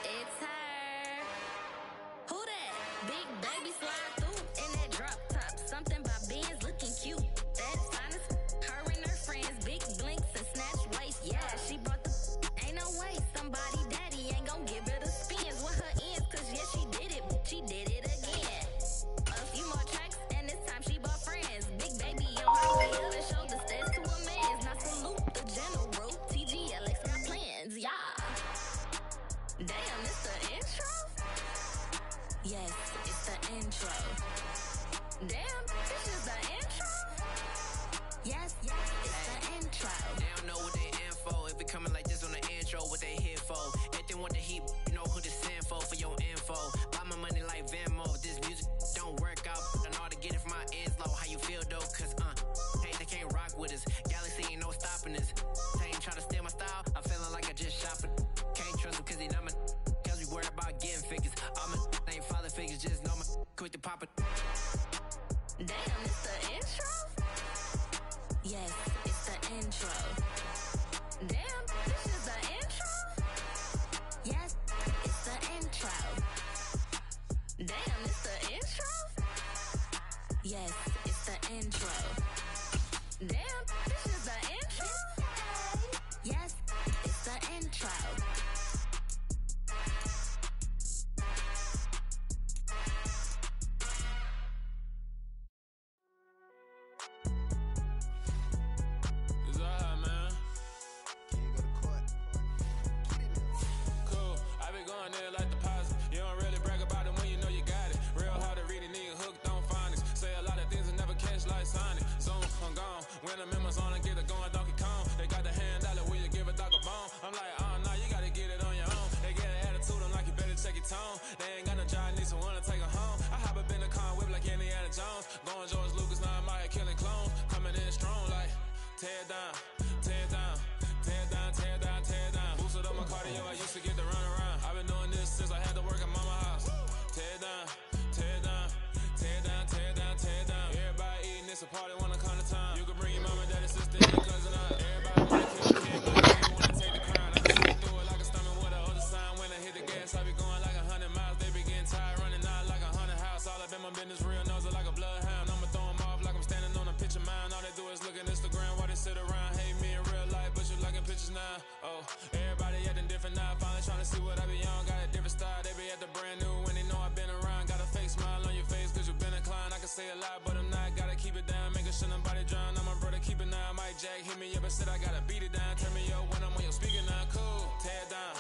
[SPEAKER 10] It's her. Who that? Big baby slide through in that drop top. Something by Benz looking cute. That's honest. Her and her friends, big blinks and snatch waist. Yeah, she brought the. Ain't no way somebody daddy ain't gon' give her the spins with her ends. Cause yeah, she did it. She did it again. A few more tracks and this time she bought friends. Big baby on her way up and showed the stairs to a man's. Now salute the general. TGLX got plans, yeah. Damn, it's the intro? Yes, it's the intro. Damn, this is the intro? Yes, it's the intro.
[SPEAKER 11] They don't know what they in for. If it coming like this on the intro, what they here for? If they want the heat, you know who to send for your info. Buy my money like Venmo. If this music don't work out, I know how to get it from my ends low. How you feel though? Cause hey, they can't rock with us. Galaxy ain't no stopping us. They ain't trying to steal my style. I'm feeling like I just shot for. Can't trust him cause he not my. Cause we worried about getting figures. All my ain't father figures, just know my quick to pop it.
[SPEAKER 10] Damn, it's the intro? Yes, it's the intro. Damn, this is the intro? Yes, it's the intro. Damn, it's the intro? Yes, it's the intro. Damn, this is the intro? Yes, it's the intro.
[SPEAKER 12] It's alright, man. Cool. I be going there like the positive. You don't really brag about it when you know you got it. Real hard to read a nigga hooked on phonics. Say a lot of things and never catch like Sonic. Zone, I'm gone. When I'm in my zone, I get it going Donkey Kong. They got the hand dollar, will you give a dog a bone? I'm like, nah, you gotta get it on your own. They get an attitude, I'm like, you better check your tone. They ain't got no job, need someone to take her home. I hop up in the car, whip like Indiana Jones. Going George Lucas, now I'm out here killing clones. Coming in strong like, tear down, tear down, tear down, tear down, tear down. Boosted up my cardio, I used to get to run around. I've been doing this since I had to work at mama house. Tear down, tear down, tear down, tear down, tear down. Everybody eating, it's a party, wanna come to time. You can bring your mama, daddy, sister, and your cousin out. Everybody wanna kill the kid, but they wanna take the crown. I can see through it like a stomach with a other sign. When I hit the gas, I be going like 100 miles. They be getting tired, running out like 100 house. All up in my business, real nose like a bloodhound. I'ma throw them off like I'm standing on a picture mound. All they do is look at Instagram while they sit around. Hate me in real life, but you liking pictures now. Oh, everybody acting different now. Finally trying to see what I be on. Got a different style, they be at the brand new when they know I've been around. Got a fake smile on your face cause you been inclined. I can say a lot, but I'm not. Gotta keep it down, making sure nobody drown. I'm my brother, keep it now. Mike Jack hit me up and said I gotta beat it down. Turn me up when I'm on your speaker now. Cool, tear down,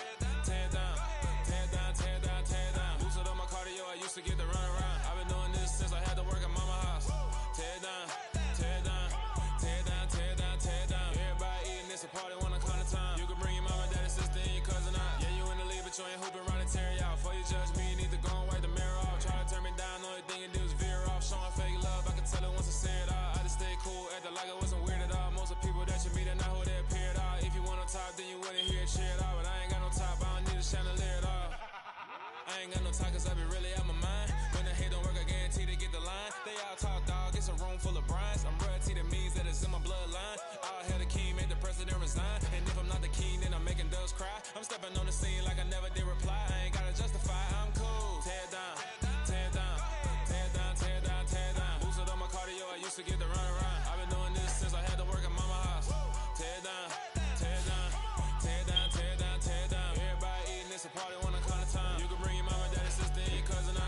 [SPEAKER 12] tear down, tear down, tear down, tear down. Boosted up my cardio, I used to get to run around. I've been doing this since I had to work at mama house. Tear down, tear down, tear down, tear down, tear down. Everybody eating, it's a party, wanna come to time. You can bring your mama, daddy, sister, and your cousin out. Yeah, you in the lead, but you ain't hooping around and tearing out. Before you judge me, you need to go and wipe the mirror off. Try to turn me down, only thing you do is veer off. Showing fake love, I can tell it once I say it all. I just stay cool, acting like I wasn't weird at all. Most of the people that you meet are not who they appear at all. If you want to talk, then you wouldn't hear it, shit at all. But I ain't got no top, I don't need a chandelier at all. I ain't got no talk cause I be really out my mind. When the hate don't work, I guarantee to get the line. They all talk dog, it's a room full of Bryans. I'm royalty, that means that it's in my bloodline. All hell the king, made the president resign. And if I'm not the king, then I'm making doves cry. I'm stepping on the scene like I never did reply. I ain't gotta justify, I'm cool. Tear down, tear down, tear down, tear down, tear down. Boosted up my cardio, I used to get to run around. I've been doing this since I had to work at mama house. Tear down, tear down, tear down, tear down, tear down. Everybody eating, it's a party, wanna come to time. You can bring your mama, daddy, sister, and your cousin out.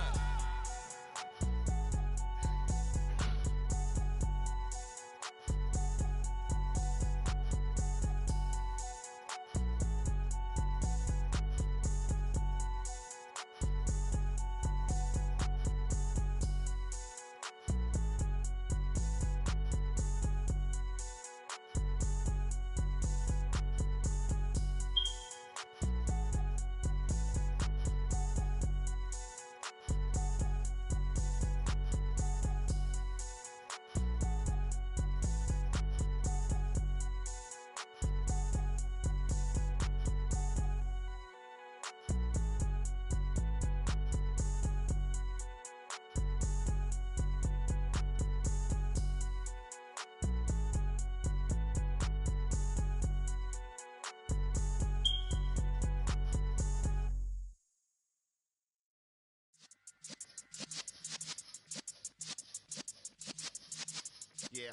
[SPEAKER 2] Yeah.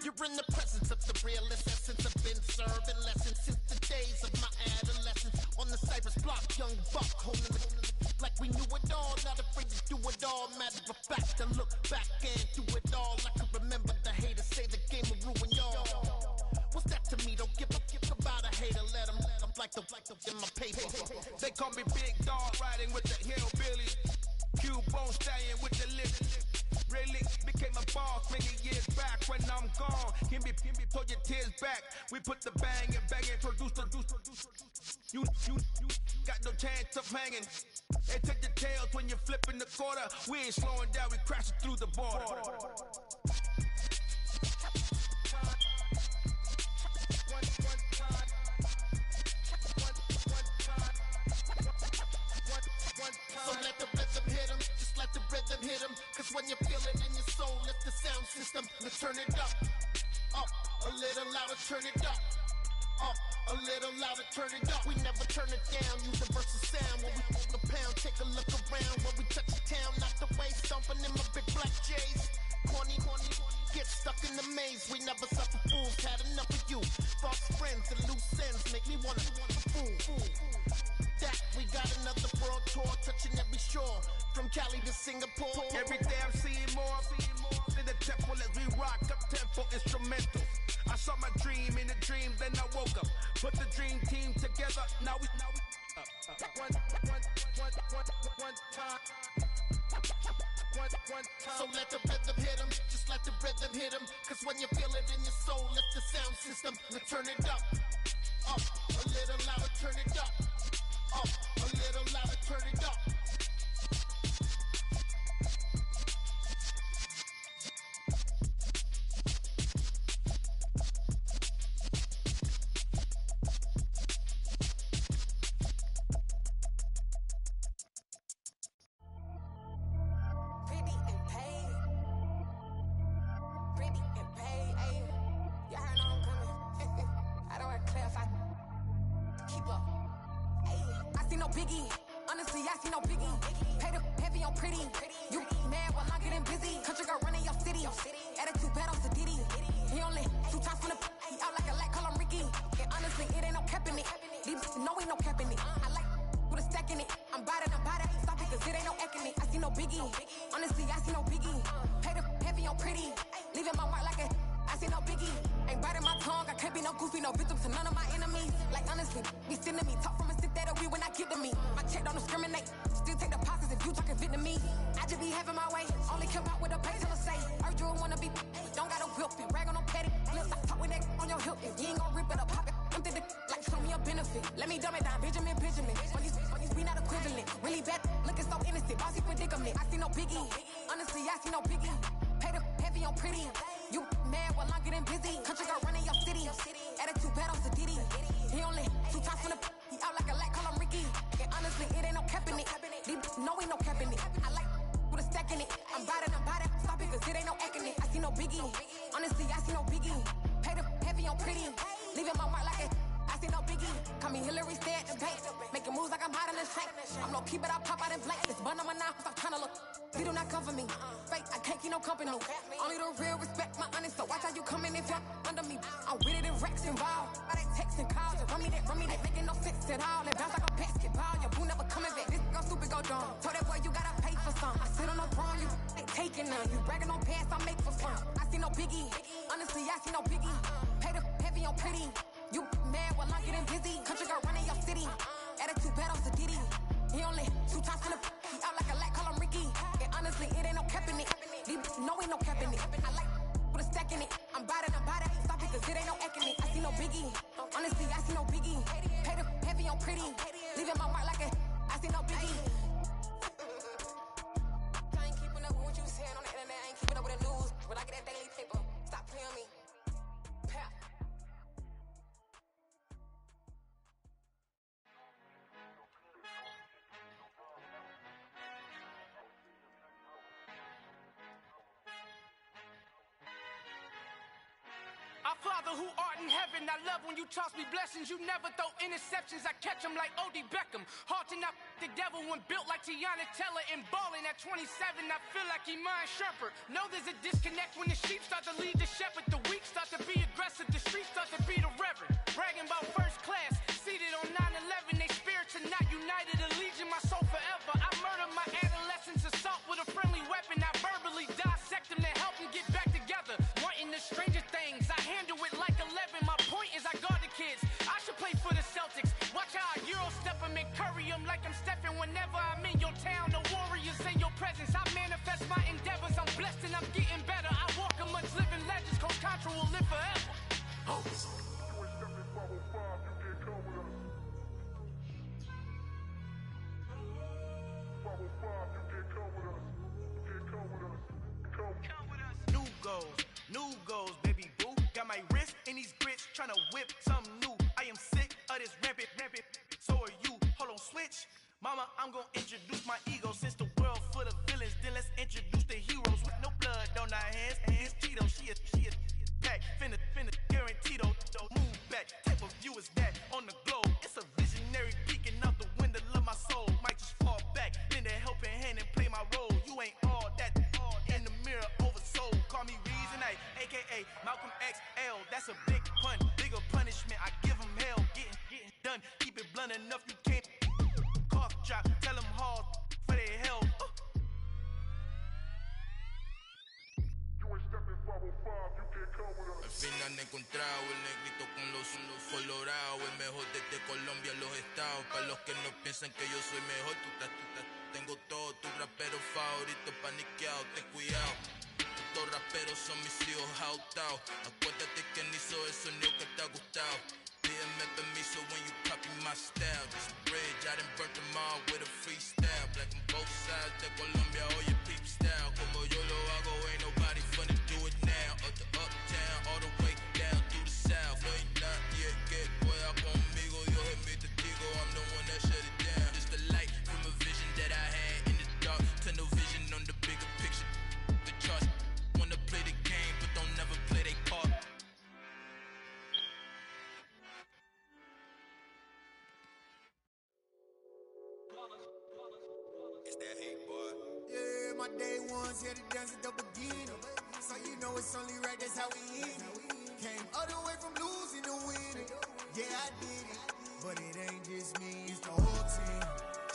[SPEAKER 2] You're in the presence of the realest essence. I've been serving lessons since the days of my adolescence. On the Cypress block, young buck holding it like we knew it all. Not afraid to do it all. Matter of fact, I look back and do it all. I can remember the haters say the game will ruin y'all. What's that to me? Don't give a fuck about a hater. Let them like the in my paper.
[SPEAKER 13] They call me Big Dog, riding with the hillbillies. Q-Bone stallion with the lip. Really became a boss many years back. When I'm gone, give me pull your tears back. We put the bang and produce. You got no chance of hanging. They take the tails when you're flipping the quarter. We ain't slowing down, we crashing through the border.
[SPEAKER 2] So let the rhythm hit him, just let the rhythm hit him. Cause when you feel it in your soul, lift the sound system. Let's turn it up, a little louder, turn it up, a little louder, turn it up. We never turn it down, universal sound. When we move the pound, take a look around. When we touch the town, knock the way, stomping in my big black J's. Corny, get stuck in the maze. We never suffer fools, had enough of you. False friends and loose ends make me wanna fool. That we got another world tour, touching every shore, from Cali to Singapore.
[SPEAKER 13] Every day I'm seeing more in the temple as we rock up tempo instrumentals. I saw my dream in a dream, then I woke up. Put the dream team together, now we one time.
[SPEAKER 2] So let the rhythm hit him, just let the rhythm hit him. Cause when you feel it in system, now turn it up. Up, a little louder, turn it up. Up, a little louder, turn it up.
[SPEAKER 14] Biggie, honestly, I see no biggie. Pay the heavy on pretty. You mad while I'm getting busy. Country girl running your city. Attitude bad on Diddy. He only 2 times from the he out like a lack, call him Ricky. And honestly, it ain't no cap in it. These know ain't no cap in it. I like with a stack in it. I'm bad, ain't stop it, cause it ain't no eck in it. I see no biggie. Honestly, I see no biggie. Pay the heavy on pretty. Leaving my mark like a I see no biggie. Ain't biting my tongue. I can't be no goofy, no victim to none of my enemies. Like honestly, be sending me talk from a sit that we when I get to me. My check don't discriminate. Still take deposits if you talking Vietnamese. I just be having my way. Only come out with a pay till I say. Urge you wanna be. Don't got a whip it. Rag on no petty. Let's stop talk with that on your hip. If you ain't gon' rip it up, pop it. Empty the like show me a benefit. Let me dumb it down. Benjamin. When these we not equivalent. Really bad. Looking so innocent. Bossy predicament. I see no biggie. Honestly, I see no biggie. Pay the heavy on pretty. You mad while I'm getting busy. Country girl running your city. Attitude bad on Diddy. He only 2 times from the he out like a lack, call him Ricky. And honestly, it ain't no cap in it. These know ain't no cap in it. I like with a stack in it. I'm bad, stop it, cause it ain't no eck in it. I see no biggie. Honestly, I see no biggie. Pay the heavy on pretty. Leaving my mark like a I see no biggie. Call me Hillary, stay at the bank. Making moves like I'm hot in the shank. I'm low key, but I pop out in blank. This bun on my knife, stop trying to look. They do not come for me. Fake, I can't keep no company. Only the real respect my honest. So watch how you come in if you're under me. I'm with it in racks involved. I they texting calls. Run me that, making no sense at all. And bounce like a basketball. Your boo never coming back. This go stupid, go dumb. Told that boy you gotta pay for some. I sit on no throne, you ain't taking none. You bragging on pants, I make for fun. I see no biggie. Honestly, I see no biggie. Pay the heavy on pretty. You mad while I'm getting busy. Country girl running your city. Attitude bad on Diddy. He only 2 times from the he out like a lack, call him Ricky. And honestly, it ain't no cap in it. These know ain't no cap in it. I like with a stack in it. I'm bad, stop it, cause it ain't no eck in it. I see no biggie. Honestly, I see no biggie. Pay the heavy on pretty. Leaving my mark like a I see no biggie. I ain't keeping up with what you saying on the internet. I ain't keeping up with the news. But I get that daily paper. Stop playing on me. Pap.
[SPEAKER 15] Our Father who art in heaven, I love when you toss me blessings. You never throw interceptions, I catch them like O.D. Beckham. Hard to knock the devil when built like Tiana Teller. And balling at 27, I feel like Iman Shumpert. Know there's a disconnect when the sheep start to lead the shepherd. The weak start to be aggressive, the streets start to be the reverend. Bragging about first class, seated on 9/11. They spirits are not united, a legion, my soul forever. I murder my adolescence, assault with a friendly weapon. I verbally dissect them to help them get back together. Wanting the stranger things, I handle it like 11. My point is I guard the kids. I should play for the Celtics. Watch how I Euro step them and curry them like I'm Stephen. Whenever I'm in your town, the Warriors in your presence. I manifest my endeavors. I'm blessed and I'm getting better. I walk amongst living legends. Coach Contra will live forever.
[SPEAKER 13] New goals, baby boo. Got my wrist in these grits, tryna whip something new. I am sick of this rampant. So are you. Hold on, switch. Mama, I'm gonna introduce my ego. Since the world full of villains, then let's introduce the heroes with no blood on our hands. It's Tito, she is back. Finna, guaranteed. Move back. Type of view is that on the globe? It's a visionary peeking out the window of my soul. Might just fall back, lend a helping hand and play my role. You ain't all that. In the mirror, oversold. Call me Reason A, aka Malcolm XL. That's a big pun, bigger punishment. I give him hell. Getting done. Keep it blunt enough. You can't cough drop. Tell them hard for their hell.
[SPEAKER 16] Al fin han encontrado el negrito con los colorados, el mejor desde Colombia a los estados. Para los que no piensan que yo soy mejor, tengo todo, tu rapero favorito paniqueado, ten cuidado. estos raperos son mis hijos jautados. Acuérdate que ni soy el sonido que te ha gustado. Pídeme permiso when you copy my style. This bridge, I done burnt them all with a freestyle. Black on both sides de Colombia, oye peep style. Como yo lo hago, ain't nobody finna do it now. Up to uptown, all the way down through the south. No hay nadie que pueda conmigo, Dios es mi testigo. I'm the one that shut it down. Just the light from a vision that I had in the dark. Tunnel vision on the bigger picture. The charts wanna play the game, but don't never play their part.
[SPEAKER 1] It's that hate, boy. Yeah, my day ones here to dance at the beginning. So you know it's only right, that's how we end it. Came all the way from losing to winning. Yeah, I did it. But it ain't just me, it's the whole team.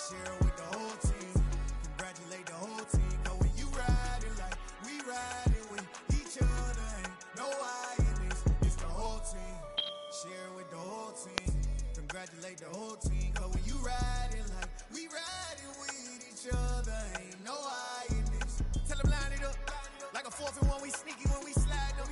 [SPEAKER 1] Share it with the whole team. Congratulate the whole team. Cause when you riding like we riding with each other, ain't no I in this. It's the whole team. Share it with the whole team. Congratulate the whole team. Cause when you riding like we riding with each other, ain't no I in this. Tell them line it up. Like a 4th and 1, we sneaky when we slide them.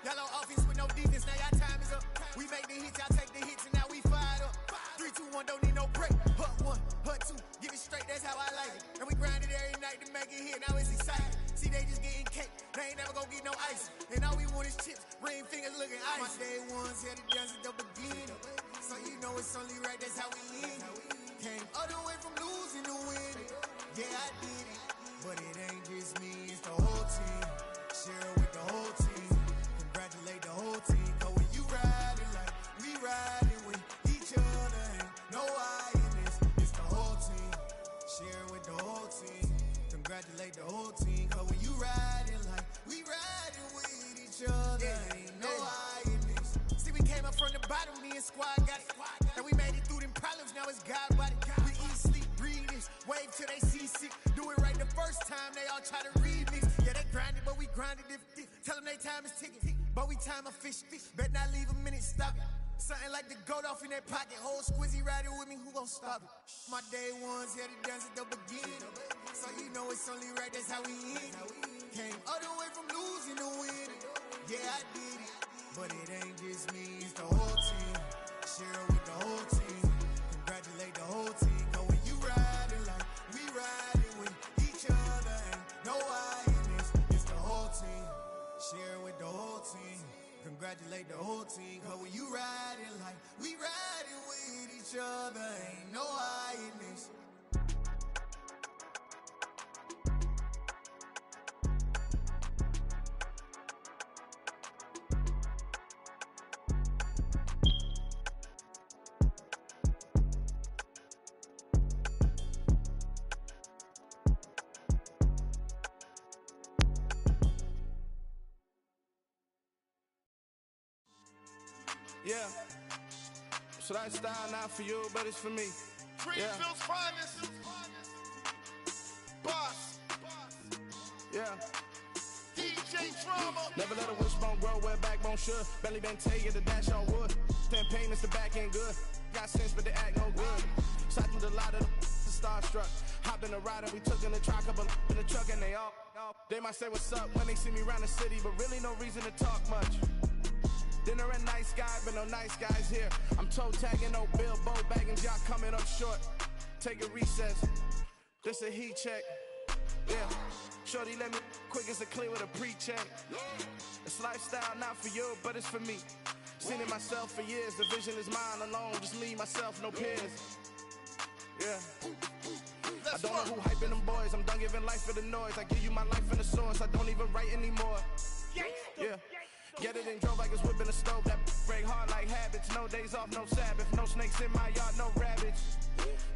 [SPEAKER 1] Y'all on offense with no defense, now y'all time is up. We make the hits, y'all take the hits, and now we fired up. 3, 2, 1, don't need no break. Hut 1, hut 2, give it straight, that's how I like it. And we grind it every night to make it hit, now it's exciting. See, they just getting cake, they ain't never gonna get no ice. And all we want is chips, ring fingers looking ice. My day ones here to dance at the beginning. So you know it's only right, that's how we end it. Came all the way from losing to winning. Yeah, I did it. But it ain't just me, it's the whole team. Share it with the whole team. Congratulate the whole team. Cause when you riding like we riding with each other, ain't no I in this. It's the whole team. Share it with the whole team. Congratulate the whole team. Cause when you riding like we riding with each other, ain't no I in this. See, we came up from the bottom, me and squad got it. And we made it through them problems, now it's God body. We eat, sleep, breathe this. Wave till they see sick. Do it right the first time, they all try to remix. Yeah, they grinded, but we grinded if tell them they time is ticking. But we time a fish. Bet not leave a minute, stop it. Something like the goat off in their pocket. Whole squizzy riding with me, who gon' stop it? My day ones here to dance at the beginning. So you know it's only right, that's how we end it. Came all the way from losing to winning. Yeah, I did it. But it ain't just me, it's the whole team. Share it with the whole team. Congratulate the whole team. Cause when you riding like we riding with each other, ain't no I in this. It's the whole team. Share it with the whole team. Congratulate the whole team. Cause when you riding like we riding with each other, ain't no I in this.
[SPEAKER 17] Yeah, so that style not for you, but it's for me.
[SPEAKER 18] Greenfield's finest. Boss.
[SPEAKER 17] Yeah.
[SPEAKER 18] DJ Drama.
[SPEAKER 17] Never let a wishbone grow where backbone should. Belly been taking the dash on wood. Stand pain is the back end good. Got sense, but they act no good. Cycled the lot of the starstruck. Hopped in the ride and we took in the truck, couple in the truck and they all. They might say what's up when they see me around the city, but really no reason to talk much. Dinner and nice guy, but no nice guys here. I'm toe tagging, no Bilbo bagging, y'all coming up short. Take a recess. This a heat check. Yeah. Shorty let me quick as a clear with a pre-check. It's lifestyle not for you, but it's for me. Seen it myself for years. The vision is mine alone. Just me, myself, no peers. Yeah. I don't know who hyping them boys. I'm done giving life for the noise. I give you my life in the source. I don't even write anymore. Yeah. Get it and drove like it's whipping a stove. That break hard like habits. No days off, no Sabbath. No snakes in my yard, no rabbits.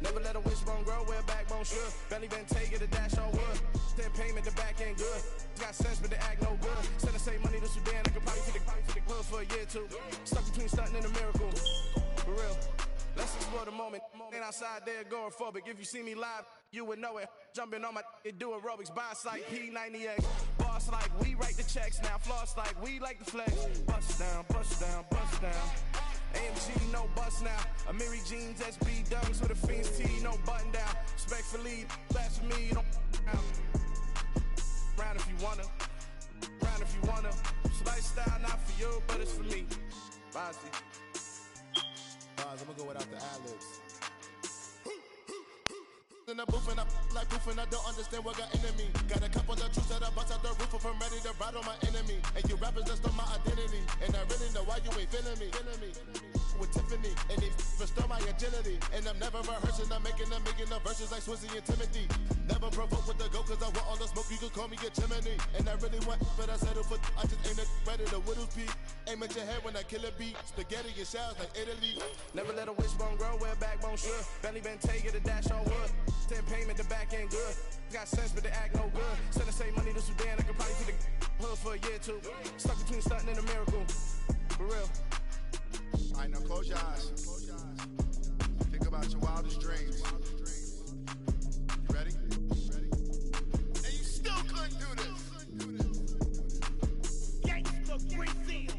[SPEAKER 17] Never let a wishbone grow where backbone should. Belly been taking the dash on wood. Then payment, the back ain't good. Got sense, but they act no good. Send the same money to Sudan. I could probably take the club for a year or two. Stuck between stunting and a miracle. For real. Let's explore the moment. Ain't outside there agoraphobic. If you see me live, you would know it. Jumping on my do aerobics. Boss like P90X. Boss like we write the checks now. Floss like we like the flex. Bust down, bust down, bust down. AMG, no bust now. Amiri jeans, SB dunks with a Fiends tee, no button down. Respectfully, blasphemy, don't round if you wanna. Round if you wanna. This lifestyle not for you, but it's for me. Bossy.
[SPEAKER 18] I'm gonna go without the ad-libs. In the booth and I like proof and I don't understand what got into me. Got a couple of truths that I bust out the roof if I'm ready to ride on my enemy. And you rappers just on my identity. And I really know why you ain't feeling me. With Tiffany, and they restore my agility. And I'm never rehearsing, I'm making the verses like Swizzy and Timothy. Never provoke with the go, cause I want all the smoke, you can call me a chimney. And I really want, but I settle for, I just ain't ready to whittles peak. Aim at your head when I kill a beat. Spaghetti and shells like Italy.
[SPEAKER 17] Never let a wishbone grow where a backbone should. Bentley Bentay, get a dash on wood. 10 payment, the back end good. Got sense, but the act no good. Send and say money to Sudan, I could probably see the hood for a year or two. Stuck between stunting and a miracle. For real.
[SPEAKER 18] All right, now close your eyes. Think about your wildest dreams. You ready? And you still couldn't do this.
[SPEAKER 8] Gangsta Brazil.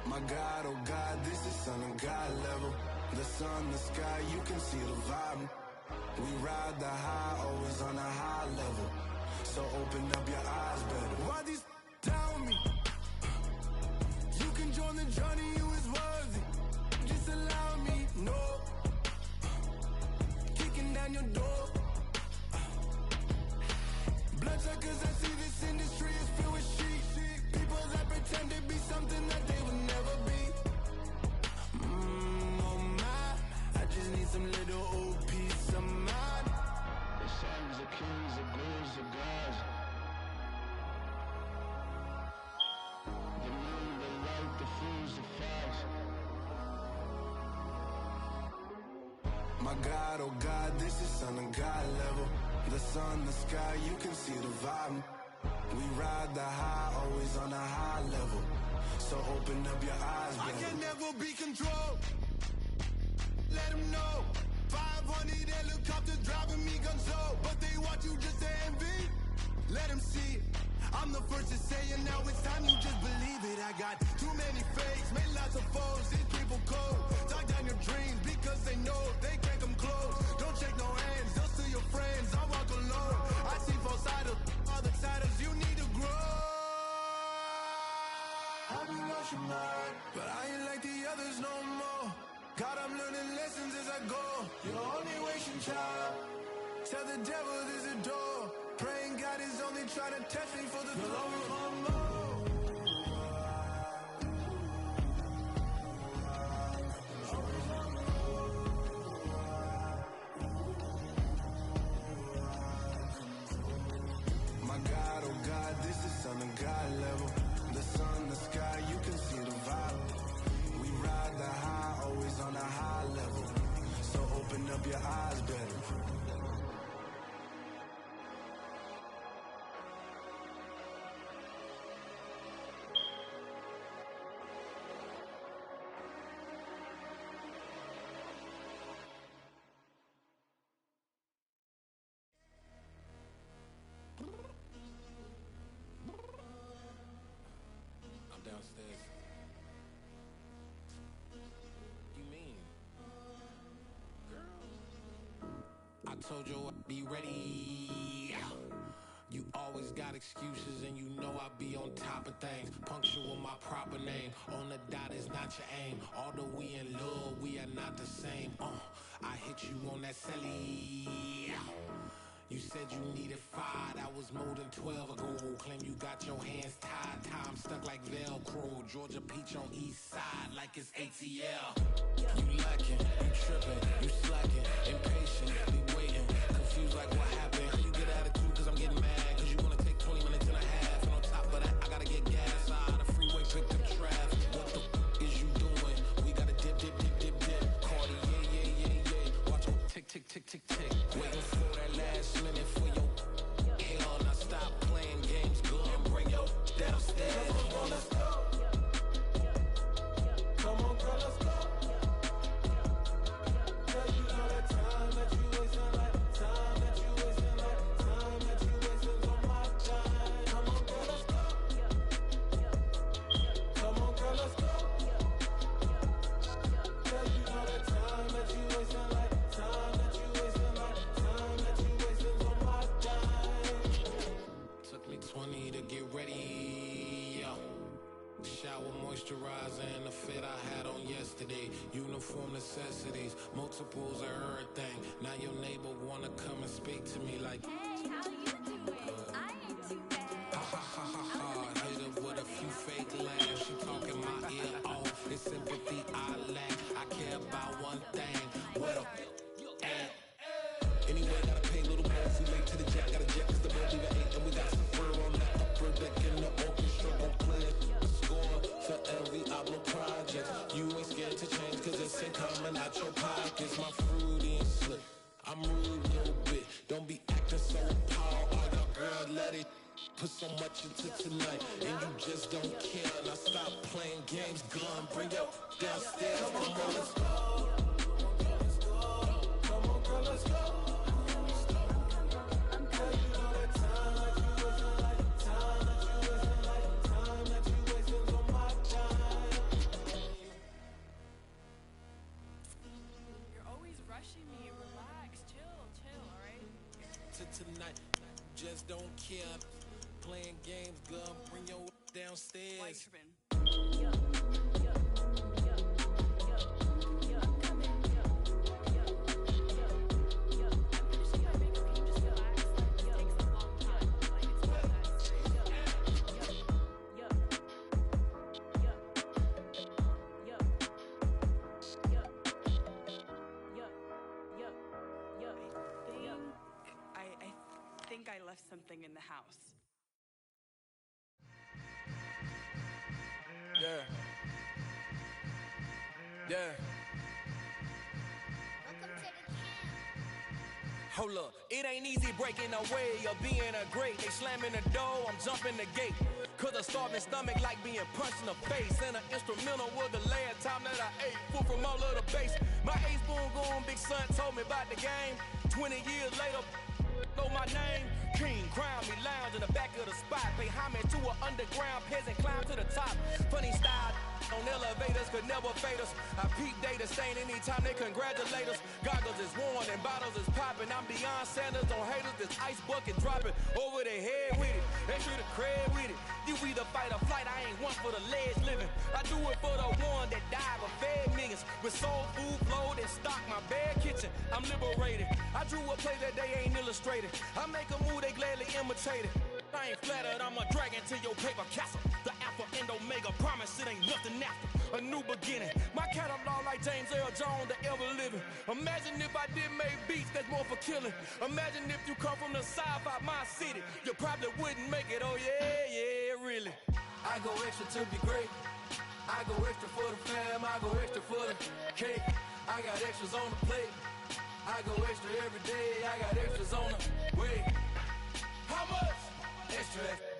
[SPEAKER 19] My God, oh God, this is Son of God level. The sun, the sky, you can see the vibe. We ride the high, always on a high level. So open up your eyes better. Why these tell me? You can join the journey, you is worthy. Just allow me, no. Kicking down your door. Bloodsuckers, I see this industry is filled with sheep. People that pretend to be something that they would never be. Oh my, I just need some little old peace of mind. The sons of kings, the ghouls, the gods. The moon, the light, the fools, the facts. My God, oh God, this is Son of God level. The sun, the sky, you can see the vibe. We ride the high, always on a high level. So open up your eyes, baby. I can never be controlled. Let them know. 500 helicopters driving me gonzo. But they want you just to envy. Let them see it. I'm the first to say it, now it's time you just believe it. I got too many fakes, made lots of foes. These people cold. Talk down your dreams because they know they can't come close. Don't shake no hands, they'll steal your friends. I walk alone. I see both sides, other siders, you need to grow. I've been lost your mind, but I ain't like the others no more. God, I'm learning lessons as I go. You're only wasting time. Tell the devil there's a door. Praying God is only trying to test me for the glory of more. My God, oh God, this is Son of God level. The sun, the sky, you can see the vibe. We ride the high, always on a high level. So open up your eyes better.
[SPEAKER 12] Downstairs. You mean? Girl. I told you I'd be ready. You always got excuses and you know I be on top of things. Punctual my proper name. On the dot is not your aim. Although we in love, we are not the same. I hit you on that celly. You said you needed 5, that was more than 12 ago. Claim you got your hands tied, time stuck like Velcro. Georgia Peach on east side like it's ATL. You lacking, you tripping, you slacking, impatient, be waiting, confused like what happened. How you get attitude cause I'm getting mad, cause you wanna take 20 minutes and a half. And on top of that, I gotta get gas out of the freeway, pick up traffic. What the f is you doing? We gotta dip, dip, dip, dip, dip. Cardi, yeah. Watch your tick, tick, tick, tick, tick. Waiting for that last minute for your hell. Now stop playing games, go and bring your downstairs. Come on, let's go. Come on, girl, let's go. Cause you know that time that you wasting, like time that
[SPEAKER 20] get ready, yo. Shower moisturizer and the fit I had on yesterday. Uniform necessities, multiples of everything. Now your neighbor wanna come and speak to me like,
[SPEAKER 10] Hey, how you doing? I ain't too bad.
[SPEAKER 20] ha ha ha ha ha. Hit her with a few fake laughs. She talking my ear off. It's sympathy I lack. I care about one thing. What a at? Anyway, gotta pay a little more if we late to the jack. Got a jet cause the boat even ate. And we got some fur on that upper deck in the orchestra. Gon' play a score for every Ablo project. You ain't scared to change cause it's ain't coming out your pockets. My fruity and slick. I'm rude a little bit. Don't be acting so power. Oh, your girl, let it put so much into tonight. And you just don't care. Now stop playing games. Gun, bring your downstairs. Come on, girl, let's go. Come on, girl, let's go. Tonight, just don't care. Playing games, girl, bring your downstairs.
[SPEAKER 21] I left something in the house.
[SPEAKER 20] Yeah. Yeah. Hold up, it ain't easy breaking away or being a great. They slamming the door, I'm jumping the gate. Cause a starving stomach like being punched in the face. And an instrumental was the last time that I ate food from all of the bass. My ace boom going big son told me about the game. 20 years later, know my name. King, crown me, lounge in the back of the spot. Pay homage to an underground peasant, climb to the top. Funny style on elevators could never fade us. I peep data stain anytime they congratulate us. Goggles is worn and bottles is popping. I'm beyond Sanders on haters. This ice bucket dropping over their head with it. Extra the cred with it. You either fight or flight. I ain't one for the ledge living. I do it for the one that died but fed millions. With soul food flowed and stock my bad kitchen. I'm liberated. I drew a play that they ain't illustrated. I make a move they gladly imitated. I ain't flattered, I'm a dragon to your paper castle. The Alpha and Omega, promise it ain't nothing after. A new beginning. My catalog like James Earl Jones, the ever living. Imagine if I did make beats that's more for killing. Imagine if you come from the south out my city. You probably wouldn't make it, oh yeah, really. I go extra to be great. I go extra for the fam, I go extra for the cake. I got extras on the plate. I go extra every day, I got extras on the way. How much? Extra.